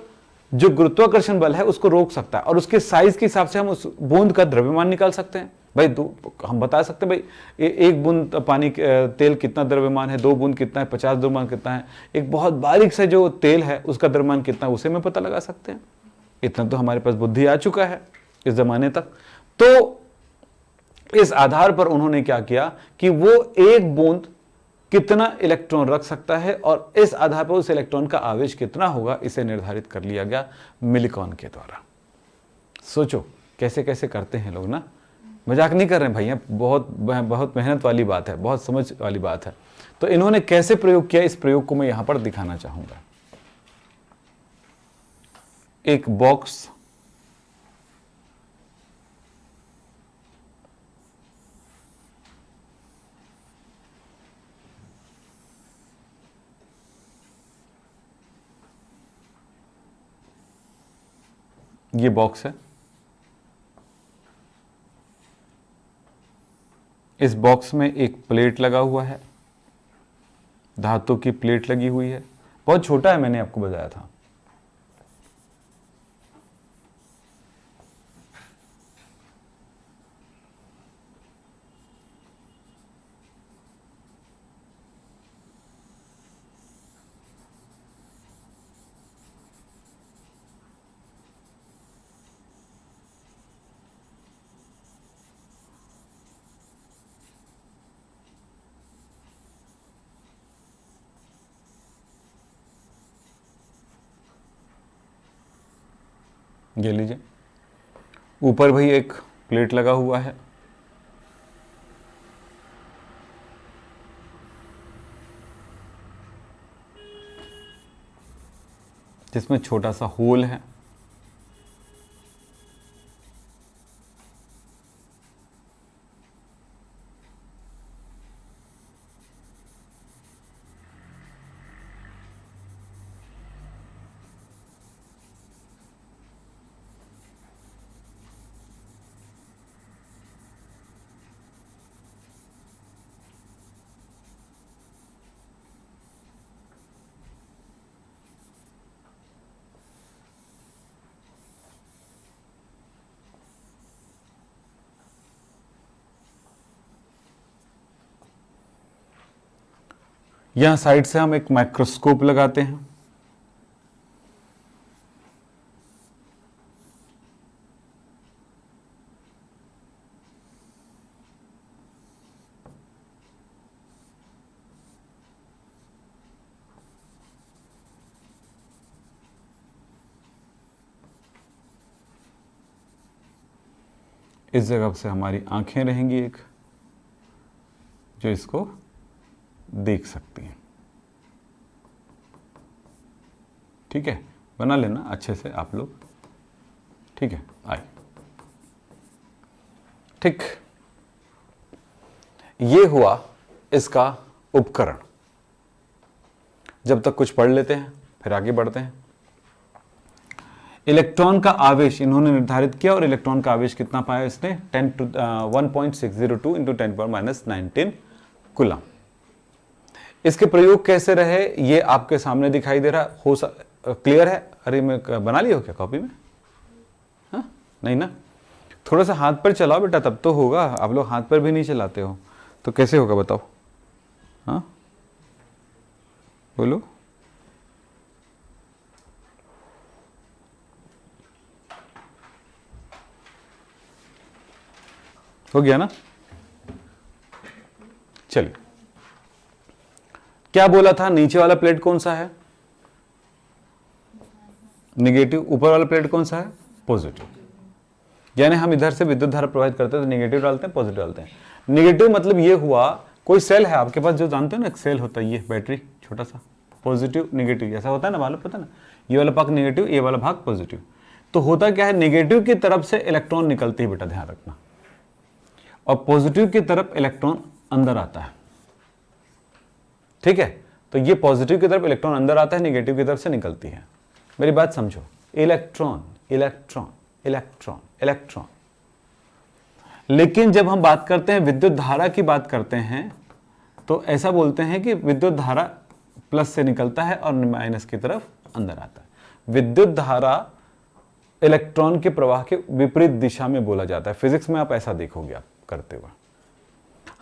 जो गुरुत्वाकर्षण बल है उसको रोक सकता है, और उसके साइज के हिसाब से हम उस बूंद का द्रव्यमान निकाल सकते हैं। भाई हम बता सकते हैं भाई एक बूंद पानी तेल कितना द्रव्यमान है, 2 बूंद कितना है, 50 द्रव्यमान कितना है, एक बहुत बारीक से जो तेल है उसका द्रव्यमान कितना है, उसे में पता लगा सकते हैं। इतना तो हमारे पास बुद्धि आ चुका है इस जमाने तक। तो इस आधार पर उन्होंने क्या किया कि वो एक बूंद कितना इलेक्ट्रॉन रख सकता है, और इस आधार पर उस इलेक्ट्रॉन का आवेश कितना होगा, इसे निर्धारित कर लिया गया मिलिकॉन के द्वारा। सोचो कैसे कैसे करते हैं लोग ना, मजाक नहीं कर रहे हैं भैया, बहुत बहुत मेहनत वाली बात है, बहुत समझ वाली बात है। तो इन्होंने कैसे प्रयोग किया, इस प्रयोग को मैं यहां पर दिखाना चाहूंगा। एक बॉक्स, ये बॉक्स है, इस बॉक्स में एक प्लेट लगा हुआ है, धातु की प्लेट लगी हुई है, बहुत छोटा है, मैंने आपको बताया था। ये लीजिए, ऊपर भाई एक प्लेट लगा हुआ है, जिसमें छोटा सा होल है। यहां साइड से हम एक माइक्रोस्कोप लगाते हैं। इस जगह से हमारी आंखें रहेंगी एक, जो इसको देख सकती हैं। ठीक है, बना लेना अच्छे से आप लोग। ठीक है, आए। ठीक, ये हुआ इसका उपकरण। जब तक कुछ पढ़ लेते हैं फिर आगे बढ़ते हैं। इलेक्ट्रॉन का आवेश इन्होंने निर्धारित किया, और इलेक्ट्रॉन का आवेश कितना पाया इसने? 1.602 इंटू 10⁻19 कूलम। इसके प्रयोग कैसे रहे ये आपके सामने दिखाई दे रहा हो, क्लियर है? अरे मैं बना लिया हो क्या कॉपी में? हाँ नहीं ना, थोड़ा सा हाथ पर चलाओ बेटा, तब तो होगा। आप लोग हाथ पर भी नहीं चलाते हो तो कैसे होगा बताओ? हाँ बोलो। हो गया ना? चलिए, क्या बोला था? नीचे वाला प्लेट कौन सा है? निगेटिव। ऊपर वाला प्लेट कौन सा है? पॉजिटिव। यानी हम इधर से विद्युत धारा प्रवाहित करते हैं तो निगेटिव डालते हैं, पॉजिटिव डालते हैं। निगेटिव मतलब ये हुआ, कोई सेल है आपके पास जो जानते हो ना, एक सेल होता है ये बैटरी छोटा सा, पॉजिटिव निगेटिव ऐसा होता है ना, मालूम पता ना, ये वाला भाग निगेटिव, ये वाला भाग पॉजिटिव। तो होता क्या है, निगेटिव की तरफ से इलेक्ट्रॉन निकलती है बेटा, ध्यान रखना, और पॉजिटिव की तरफ इलेक्ट्रॉन अंदर आता है। ठीक है, तो ये पॉजिटिव की तरफ इलेक्ट्रॉन अंदर आता है, निगेटिव की तरफ से निकलती है। मेरी बात समझो, इलेक्ट्रॉन इलेक्ट्रॉन इलेक्ट्रॉन इलेक्ट्रॉन। लेकिन जब हम बात करते हैं विद्युत धारा की बात करते हैं तो ऐसा बोलते हैं कि विद्युत धारा प्लस से निकलता है और माइनस की तरफ अंदर आता है। विद्युत धारा इलेक्ट्रॉन के प्रवाह के विपरीत दिशा में बोला जाता है। फिजिक्स में आप ऐसा देखोगे आप करते हुए।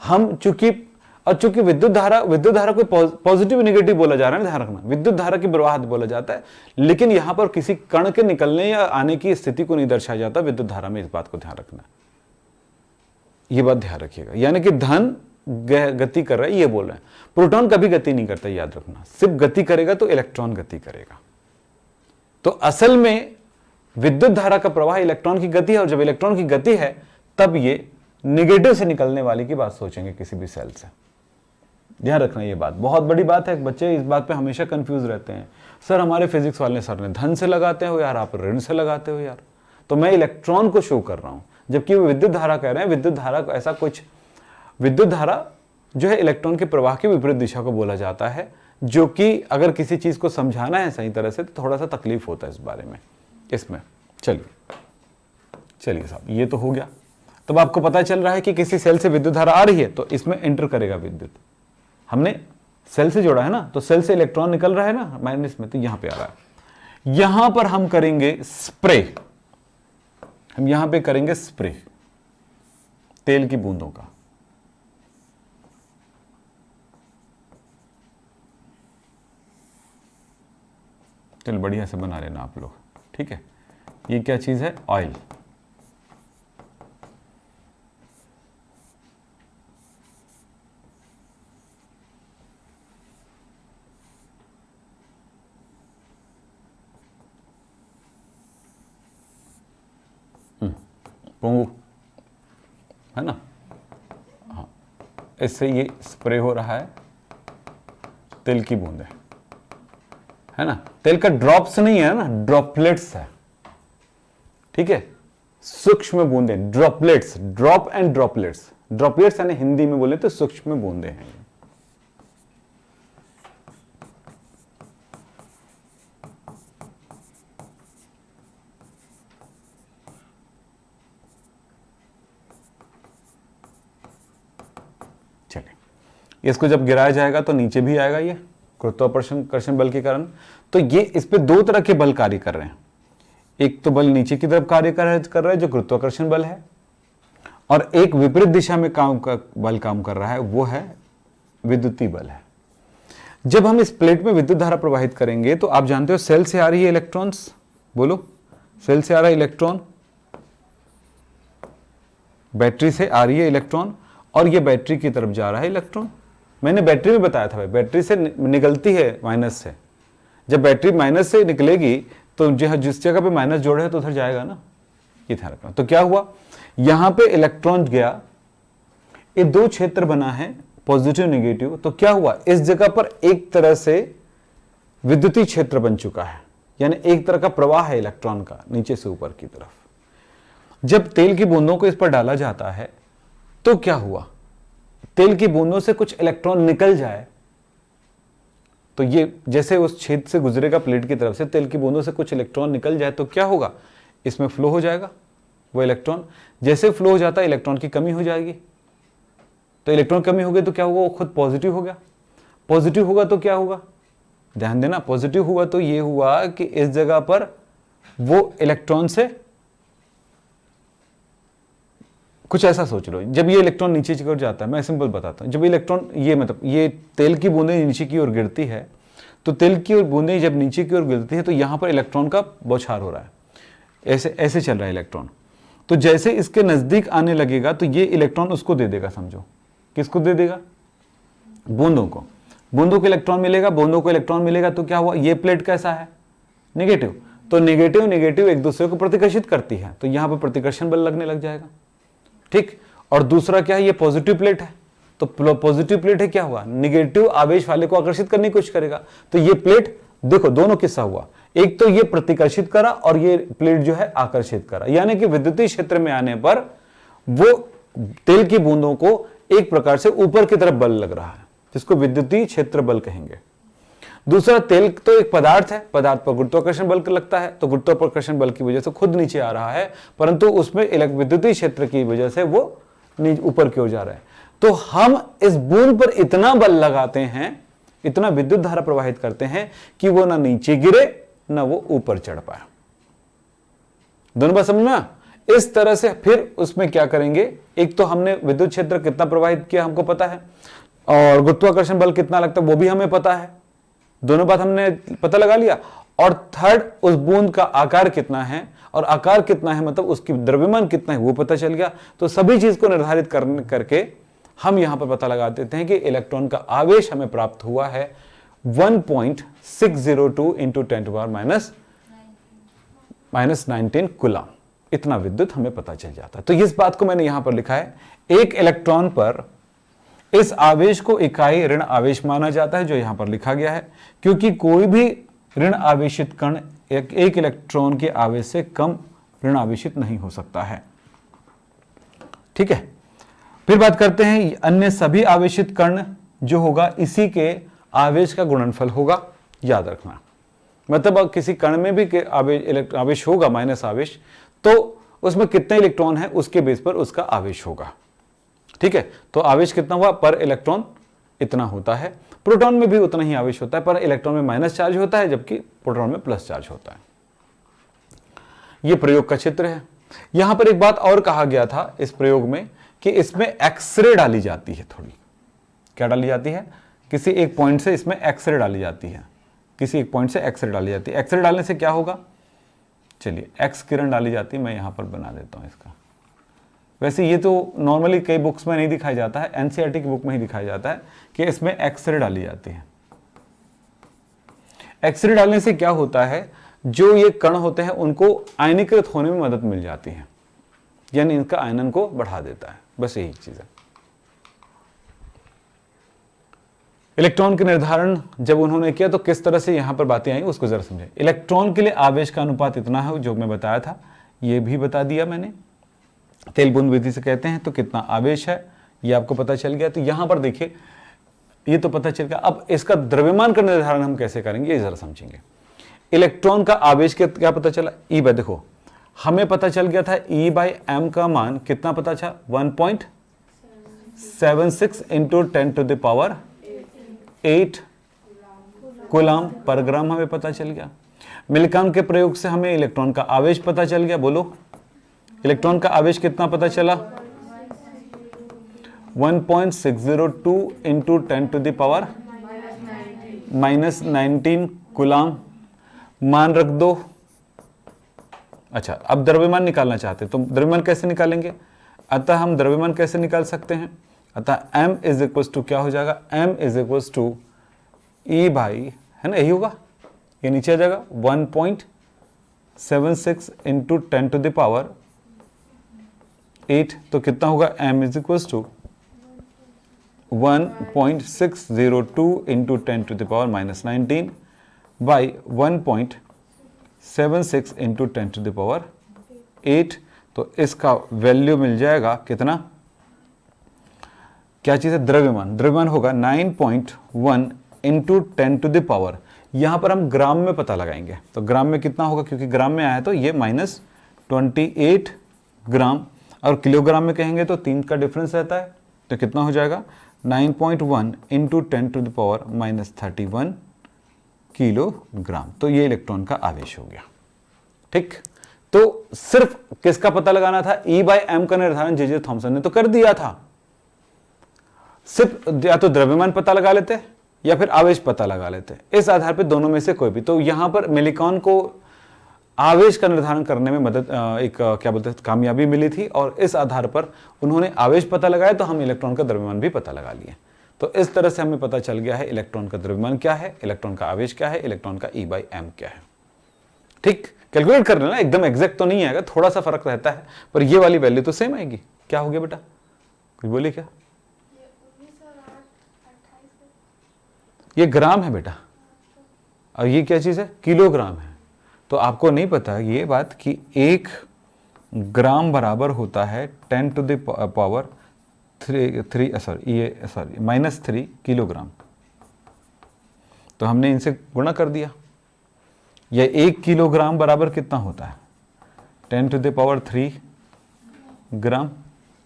हम चूंकि विद्युत धारा को पॉजिटिव निगेटिव बोला जा रहा है, ध्यान रखना, विद्युत धारा की प्रवाह बोला जाता है, लेकिन यहां पर किसी कण के निकलने या आने की स्थिति को नहीं दर्शाया जाता विद्युत धारा में। इस बात को ध्यान रखना, यह बात ध्यान रखिएगा। यानी कि धन गति कर रहा है, ये बोल रहे हैं। प्रोटॉन कभी गति नहीं करता, याद रखना। सिर्फ गति करेगा तो इलेक्ट्रॉन गति करेगा। तो असल में विद्युत धारा का प्रवाह इलेक्ट्रॉन की गति है, और जब इलेक्ट्रॉन की गति है तब ये निगेटिव से निकलने वाली की बात सोचेंगे किसी भी सेल से। ध्यान रखना, ये बात बहुत बड़ी बात है। बच्चे इस बात पे हमेशा कंफ्यूज रहते हैं, सर हमारे फिजिक्स वाले सर ने धन से लगाते हो यार, आप ऋण से लगाते हो यार। तो मैं इलेक्ट्रॉन को शो कर रहा हूं, जबकि वो विद्युत धारा कह रहे हैं। विद्युत धारा को ऐसा कुछ, विद्युत धारा जो है इलेक्ट्रॉन के प्रवाह की विपरीत दिशा को बोला जाता है, जो कि अगर किसी चीज को समझाना है सही तरह से तो थोड़ा सा तकलीफ होता है इस बारे में, इसमें। चलिए साहब, ये तो हो गया। तब आपको पता चल रहा है कि किसी सेल से विद्युत धारा आ रही है तो इसमें एंटर करेगा विद्युत। हमने सेल से जोड़ा है ना, तो सेल से इलेक्ट्रॉन निकल रहा है ना माइनस में, तो यहां पे आ रहा है। यहां पर हम करेंगे स्प्रे, हम यहां पे करेंगे स्प्रे तेल की बूंदों का। चल बढ़िया से बना लेना आप लोग, ठीक है। ये क्या चीज है? ऑयल। पोंगू, है ना, हाँ, इससे ये स्प्रे हो रहा है तेल की बूंदें, है ना। तेल का ड्रॉप्स नहीं है ना, ड्रॉपलेट्स है, ठीक है, सूक्ष्म बूंदें, droplets, drop and droplets, droplets यानी हिंदी में बोले तो सूक्ष्म बूंदें हैं। चलिए, इसको जब गिराया जाएगा तो नीचे भी आएगा ये गुरुत्वाकर्षण बल के कारण। तो ये इस पे दो तरह के बल कार्य कर रहे हैं, एक तो बल नीचे की तरफ कार्य कर रहा है जो गुरुत्वाकर्षण बल है, और एक विपरीत दिशा में बल काम कर रहा है, वो है विद्युतीय बल है। जब हम इस प्लेट में विद्युत धारा प्रवाहित करेंगे तो आप जानते हो सेल से आ रही है इलेक्ट्रॉन्स, बोलो, सेल से आ रहा है इलेक्ट्रॉन, बैटरी से आ रही है इलेक्ट्रॉन, और ये बैटरी की तरफ जा रहा है इलेक्ट्रॉन। मैंने बैटरी में बताया था भाई, बैटरी से निकलती है माइनस से, जब बैटरी माइनस से निकलेगी तो जिस जगह पे माइनस जोड़े है तो उधर जाएगा ना, ये ध्यान रखना। तो क्या हुआ, यहां पे इलेक्ट्रॉन गया, ये दो क्षेत्र बना है पॉजिटिव नेगेटिव, तो क्या हुआ, इस जगह पर एक तरह से विद्युतीय क्षेत्र बन चुका है, यानी एक तरह का प्रवाह है इलेक्ट्रॉन का नीचे से ऊपर की तरफ। जब तेल की बूंदों को इस पर डाला जाता है तो क्या हुआ, तेल की बूंदों से कुछ इलेक्ट्रॉन निकल जाए, तो ये जैसे उस छेद से गुजरेगा प्लेट की तरफ से, तेल की बूंदों से कुछ इलेक्ट्रॉन निकल जाए तो क्या होगा, इसमें फ्लो हो जाएगा वो इलेक्ट्रॉन। जैसे फ्लो हो जाता है इलेक्ट्रॉन की कमी हो जाएगी, तो इलेक्ट्रॉन कमी हो गई तो क्या हुआ, वो खुद पॉजिटिव हो गया। पॉजिटिव होगा तो क्या होगा, ध्यान देना, पॉजिटिव हुआ तो ये हुआ कि इस जगह पर वो इलेक्ट्रॉन से कुछ ऐसा सोच लो, जब ये इलेक्ट्रॉन नीचे की ओर जाता है, मैं सिंपल बताता हूं, जब इलेक्ट्रॉन ये मतलब ये तेल की बूंदें नीचे की ओर गिरती है, तो तेल की बूंदें जब नीचे की ओर गिरती है तो यहां पर इलेक्ट्रॉन का बौछार हो रहा है, ऐसे ऐसे चल रहा है इलेक्ट्रॉन। तो जैसे इसके नजदीक आने लगेगा तो ये इलेक्ट्रॉन उसको दे देगा, समझो किसको दे देगा, बूंदों को, बूंदों को इलेक्ट्रॉन मिलेगा, बूंदों को इलेक्ट्रॉन मिलेगा तो क्या हुआ, ये प्लेट कैसा है, नेगेटिव, तो नेगेटिव नेगेटिव एक दूसरे को प्रतिकर्षित करती है, तो यहां पर प्रतिकर्षण बल लगने लग जाएगा, ठीक। और दूसरा क्या है, ये पॉजिटिव प्लेट है, तो पॉजिटिव प्लेट है, क्या हुआ, निगेटिव आवेश वाले को आकर्षित करने की कोशिश करेगा, तो ये प्लेट देखो दोनों किस्सा हुआ, एक तो ये प्रतिकर्षित करा और ये प्लेट जो है आकर्षित करा, यानी कि विद्युतीय क्षेत्र में आने पर वो तेल की बूंदों को एक प्रकार से ऊपर की तरफ बल लग रहा है, जिसको विद्युतीय क्षेत्र बल कहेंगे। दूसरा, तेल तो एक पदार्थ है, पदार्थ पर गुरुत्वाकर्षण बल लगता है, तो गुरुत्वाकर्षण बल की वजह से खुद नीचे आ रहा है, परंतु उसमें विद्युतीय क्षेत्र की वजह से वो ऊपर की ओर जा रहा है। तो हम इस बूंद पर इतना बल लगाते हैं, इतना विद्युत धारा प्रवाहित करते हैं कि वो ना नीचे गिरे ना वो ऊपर चढ़ पाए। दोनों बात समझना, इस तरह से फिर उसमें क्या करेंगे, एक तो हमने विद्युत क्षेत्र कितना प्रवाहित किया हमको पता है, और गुरुत्वाकर्षण बल कितना लगता है वो भी हमें पता है, दोनों बात हमने पता लगा लिया। और थर्ड, उस बूंद का आकार कितना है, और आकार कितना है मतलब उसकी द्रव्यमान कितना है वो पता चल गया। तो सभी चीज को निर्धारित करके हम यहां पर पता लगा देते हैं कि इलेक्ट्रॉन का आवेश हमें प्राप्त हुआ है 1.602 इंटू 10⁻⁻⁻19 कूलम, इतना विद्युत हमें पता चल जाता है। तो इस बात को मैंने यहां पर लिखा है, एक इलेक्ट्रॉन पर इस आवेश को इकाई ऋण आवेश माना जाता है, जो यहां पर लिखा गया है, क्योंकि कोई भी ऋण आवेशित कण एक इलेक्ट्रॉन के आवेश से कम ऋण आवेशित नहीं हो सकता है, ठीक है। फिर बात करते हैं अन्य सभी आवेशित कण जो होगा इसी के आवेश का गुणनफल होगा, याद रखना। मतलब किसी कण में भी आवेश होगा माइनस आवेश, तो उसमें कितने इलेक्ट्रॉन है उसके बेस पर उसका आवेश होगा, ठीक है। तो आवेश कितना हुआ, पर इलेक्ट्रॉन इतना होता है। प्रोटॉन में भी उतना ही आवेश होता है, पर इलेक्ट्रॉन में माइनस चार्ज होता है जबकि प्रोटॉन में प्लस चार्ज होता है। यह प्रयोग का चित्र है। यहां पर एक बात और कहा गया था इस प्रयोग में कि इसमें एक्सरे डाली जाती है, थोड़ी क्या डाली जाती है, किसी एक पॉइंट से इसमें एक्सरे डाली जाती है, किसी एक पॉइंट से एक्सरे डाली जाती है। एक्सरे डालने से क्या होगा, चलिए एक्स किरण डाली जाती है, मैं यहां पर बना देता हूं इसका। वैसे ये तो नॉर्मली कई बुक्स में नहीं दिखाया जाता है, एनसीईआरटी की बुक में ही दिखाया जाता है कि इसमें एक्सरे डाली जाती है। एक्सरे डालने से क्या होता है, जो ये कण होते हैं उनको आयनीकृत होने में मदद मिल जाती है, यानी इनका आयनन को बढ़ा देता है, बस यही चीज है। इलेक्ट्रॉन के निर्धारण जब उन्होंने किया तो किस तरह से यहां पर बातें आई उसको जरा समझें। इलेक्ट्रॉन के लिए आवेश का अनुपात इतना है जो मैं बताया था, ये भी बता दिया मैंने। तेल बूंद विधि से कहते हैं तो कितना आवेश है ये आपको पता चल गया। तो यहां पर देखिए ये तो पता चल गया। अब इसका द्रव्यमान का निर्धारण हम कैसे करेंगे ये जरा समझेंगे। इलेक्ट्रॉन का आवेश क्या पता चला, ई बाय, देखो हमें पता चल गया था ई बाय एम का मान कितना पता चला, 1.76 into 10 to the power 8 coulomb per gram हमें पता चल गया। मिल्कान के प्रयोग से हमें इलेक्ट्रॉन का आवेश पता चल गया। बोलो इलेक्ट्रॉन का आवेश कितना पता चला, 1.602 into 10 to the power -19 coulomb. मान रख दो। अच्छा, अब द्रव्यमान निकालना चाहते हैं तो द्रव्यमान कैसे निकालेंगे, अतः हम द्रव्यमान कैसे निकाल सकते हैं, अतः m इज इक्वल टू क्या हो जाएगा, m is equal to e by, है ना, यही होगा, ये नीचे आ जाएगा 1.76 इंटू 10 टू द पावर 8, तो कितना होगा, m is equal to 1.602 into 10 to the power -19 by 1.76 into 10 to the power 8। तो इसका वैल्यू मिल जाएगा कितना, क्या चीज है, द्रव्यमान। द्रव्यमान होगा 9.1 इंटू 10 टू द पावर, यहां पर हम ग्राम में पता लगाएंगे तो ग्राम में कितना होगा, क्योंकि ग्राम में आया तो ये -28 ग्राम, और किलोग्राम में कहेंगे तो 3 का डिफरेंस रहता है, तो कितना हो जाएगा 9.1 into 10 to the power -31 kilogram. तो ये इलेक्ट्रॉन का आवेश हो गया। ठीक, तो सिर्फ किसका पता लगाना था, ई बाय एम का निर्धारण जे थॉमसन ने तो कर दिया था। सिर्फ या तो द्रव्यमान पता लगा लेते या फिर आवेश पता लगा लेते, इस आधार पर दोनों में से कोई भी। तो यहां पर मिलिकॉन को आवेश का निर्धारण करने में मदद एक क्या बोलते हैं कामयाबी मिली थी, और इस आधार पर उन्होंने आवेश पता लगाया तो हम इलेक्ट्रॉन का द्रव्यमान भी पता लगा लिए। तो इस तरह से हमें पता चल गया है इलेक्ट्रॉन का द्रव्यमान क्या है, इलेक्ट्रॉन का आवेश क्या है, इलेक्ट्रॉन का ई बाई एम क्या है। ठीक, कैलकुलेट कर लेना, एकदम एग्जैक्ट तो नहीं आएगा, थोड़ा सा फर्क रहता है, पर ये वाली वैल्यू तो सेम आएगी। क्या हो गया बेटा, कुछ बोले क्या, ये ग्राम है बेटा, और ये क्या चीज है, किलोग्राम है। तो आपको नहीं पता ये बात कि 1 ग्राम बराबर होता है 10 टू द पावर -3 किलोग्राम। तो हमने इनसे गुणा कर दिया। यह 1 किलोग्राम बराबर कितना होता है, 10 to the power 3 gram.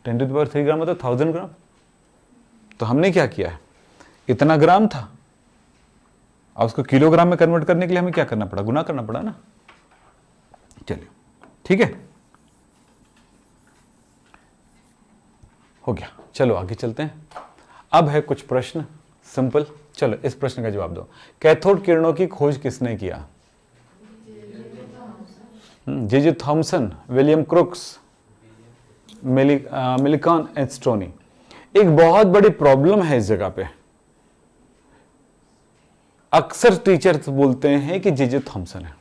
10 to the power 3 gram मतलब 1000 ग्राम। तो हमने क्या किया है, इतना ग्राम था, और उसको किलोग्राम में कन्वर्ट करने के लिए हमें क्या करना पड़ा, गुना करना पड़ा ना। चलिए ठीक है, हो गया। चलो आगे चलते हैं। अब है कुछ प्रश्न सिंपल। चलो इस प्रश्न का जवाब दो। कैथोड किरणों की खोज किसने किया, J Thomson, William crooks, Millikan, एस्ट्रोनी। एक बहुत बड़ी प्रॉब्लम है इस जगह पे, अक्सर टीचर्स बोलते हैं कि जे थॉमसन है,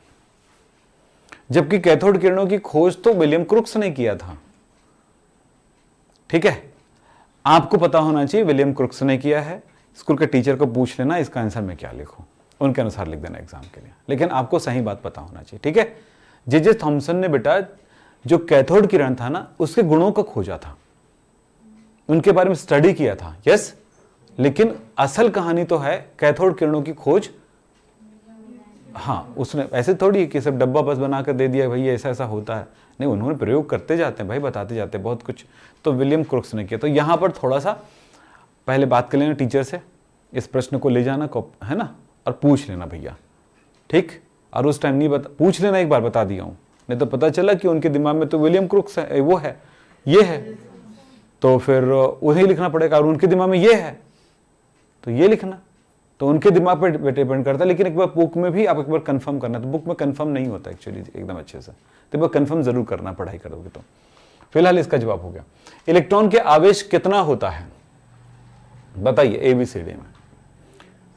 जबकि कैथोड किरणों की खोज तो विलियम क्रुक्स ने किया था। ठीक है, आपको पता होना चाहिए विलियम क्रुक्स ने किया है। स्कूल के टीचर को पूछ लेना इसका आंसर मैं क्या लिखूं, उनके अनुसार लिख देना एग्जाम के लिए, लेकिन आपको सही बात पता होना चाहिए। ठीक है, जे थॉमसन ने बेटा जो कैथोड किरण था ना उसके गुणों को खोजा था, उनके बारे में स्टडी किया था। यस, लेकिन असल कहानी तो है कैथोड किरणों की खोज, हाँ, उसने ऐसे थोड़ी कि सब डब्बा बस बना कर दे दिया भाई ऐसा ऐसा होता है, नहीं, उन्होंने प्रयोग करते जाते हैं भाई, बताते जाते हैं बहुत कुछ। तो विलियम क्रुक्स ने किया। तो यहां पर थोड़ा सा पहले बात कर लेना टीचर से, इस प्रश्न को ले जाना है ना, और पूछ लेना भैया। ठीक, और उस टाइम नहीं पूछ लेना, एक बार बता दिया हूं, नहीं तो पता चला कि उनके दिमाग में तो विलियम क्रुक्स है, वो है, ये है, तो फिर उन्हें लिखना पड़ेगा, और उनके दिमाग में ये है तो ये लिखना, तो उनके दिमाग पर डिपेंड करता है। लेकिन एक बार बुक में भी आप एक बार कंफर्म करना, तो बुक में कंफर्म नहीं होता एक्चुअली एकदम अच्छे से, तो एक बार कंफर्म जरूर करना पढ़ाई करोगे तो। फिलहाल इसका जवाब हो गया। इलेक्ट्रॉन के आवेश कितना होता है, बताइए एबीसीडी में,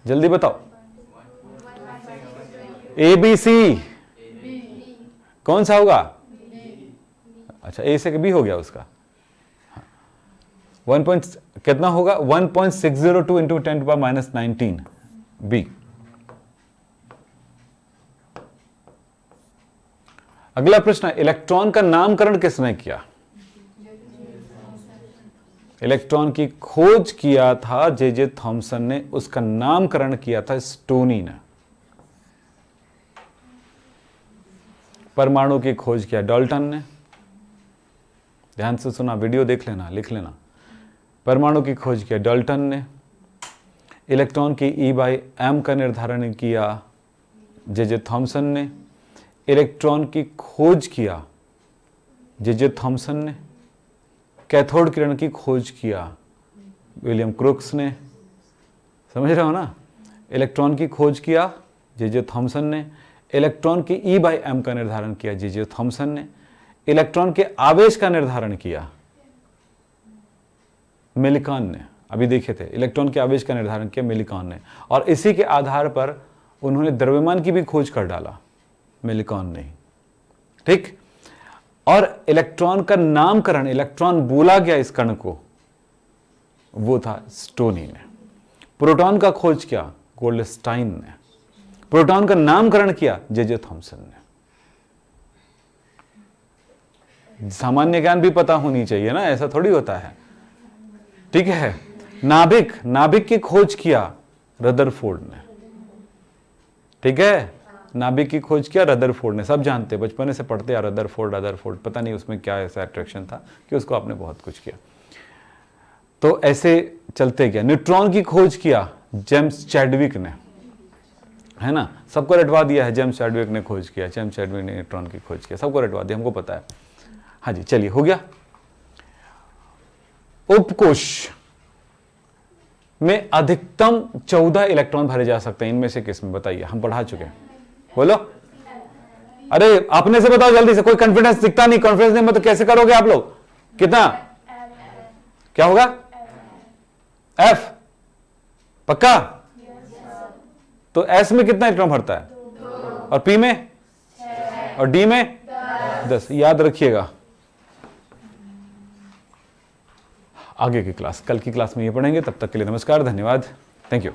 जल्दी बताओ। एबीसी कौन सा होगा, अच्छा, ए से बी हो गया उसका। 1 पॉइंट कितना होगा? 1.602 इंटू 10⁻19 बी। अगला प्रश्न, इलेक्ट्रॉन का नामकरण किसने किया? इलेक्ट्रॉन की खोज किया था जे थॉमसन ने, उसका नामकरण किया था स्टोनी ने। परमाणु की खोज किया डाल्टन ने। ध्यान से सुना, वीडियो देख लेना, लिख लेना। परमाणु की खोज किया डाल्टन ने। इलेक्ट्रॉन की E/m का निर्धारण किया जे थॉमसन ने। इलेक्ट्रॉन की खोज किया जे थॉमसन ने। कैथोड किरण की खोज किया विलियम क्रुक्स ने। समझ रहे हो ना? इलेक्ट्रॉन की खोज किया जे थॉमसन ने। इलेक्ट्रॉन की E/m का निर्धारण किया जे थॉमसन ने। इलेक्ट्रॉन के आवेश का निर्धारण किया मिलिकॉन ने। अभी देखे थे, इलेक्ट्रॉन के आवेश का निर्धारण किया मिलिकॉन ने, और इसी के आधार पर उन्होंने द्रव्यमान की भी खोज कर डाला, मिलिकॉन ने। ठीक। और इलेक्ट्रॉन का नामकरण, इलेक्ट्रॉन बोला गया इस कण को, वो था स्टोनी ने। प्रोटॉन का खोज किया गोल्डस्टाइन ने। प्रोटॉन का नामकरण किया जे थॉमसन ने। सामान्य ज्ञान भी पता होनी चाहिए ना, ऐसा थोड़ी होता है। ठीक है। नाभिक की खोज किया रदरफोर्ड ने। ठीक है, नाभिक की खोज किया रदरफोर्ड ने। सब जानते, बचपन से पढ़ते आ रदरफोर्ड, पता नहीं उसमें क्या ऐसा अट्रैक्शन था कि उसको आपने बहुत कुछ किया। तो ऐसे चलते गया। न्यूट्रॉन की खोज किया जेम्स चैडविक ने, है ना? सबको रटवा दिया है, जेम्स चैडविक ने खोज किया, जेम्स चैडविक ने न्यूट्रॉन की खोज किया, सबको रटवा दिया, हमको पता है। हाँ जी, चलिए, हो गया। उपकोश में अधिकतम 14 इलेक्ट्रॉन भरे जा सकते हैं, इनमें से किस में? बताइए, हम पढ़ा चुके हैं, बोलो। अरे अपने से बताओ जल्दी से, कोई कॉन्फिडेंस दिखता नहीं। कॉन्फिडेंस नहीं मतलब कैसे करोगे आप लोग? कितना? क्या होगा? F पक्का? तो S में कितना इलेक्ट्रॉन भरता है? 2। और P में? 6। और D में? 10। याद रखिएगा। आगे की क्लास, कल की क्लास में ये पढ़ेंगे। तब तक के लिए नमस्कार, धन्यवाद, थैंक यू।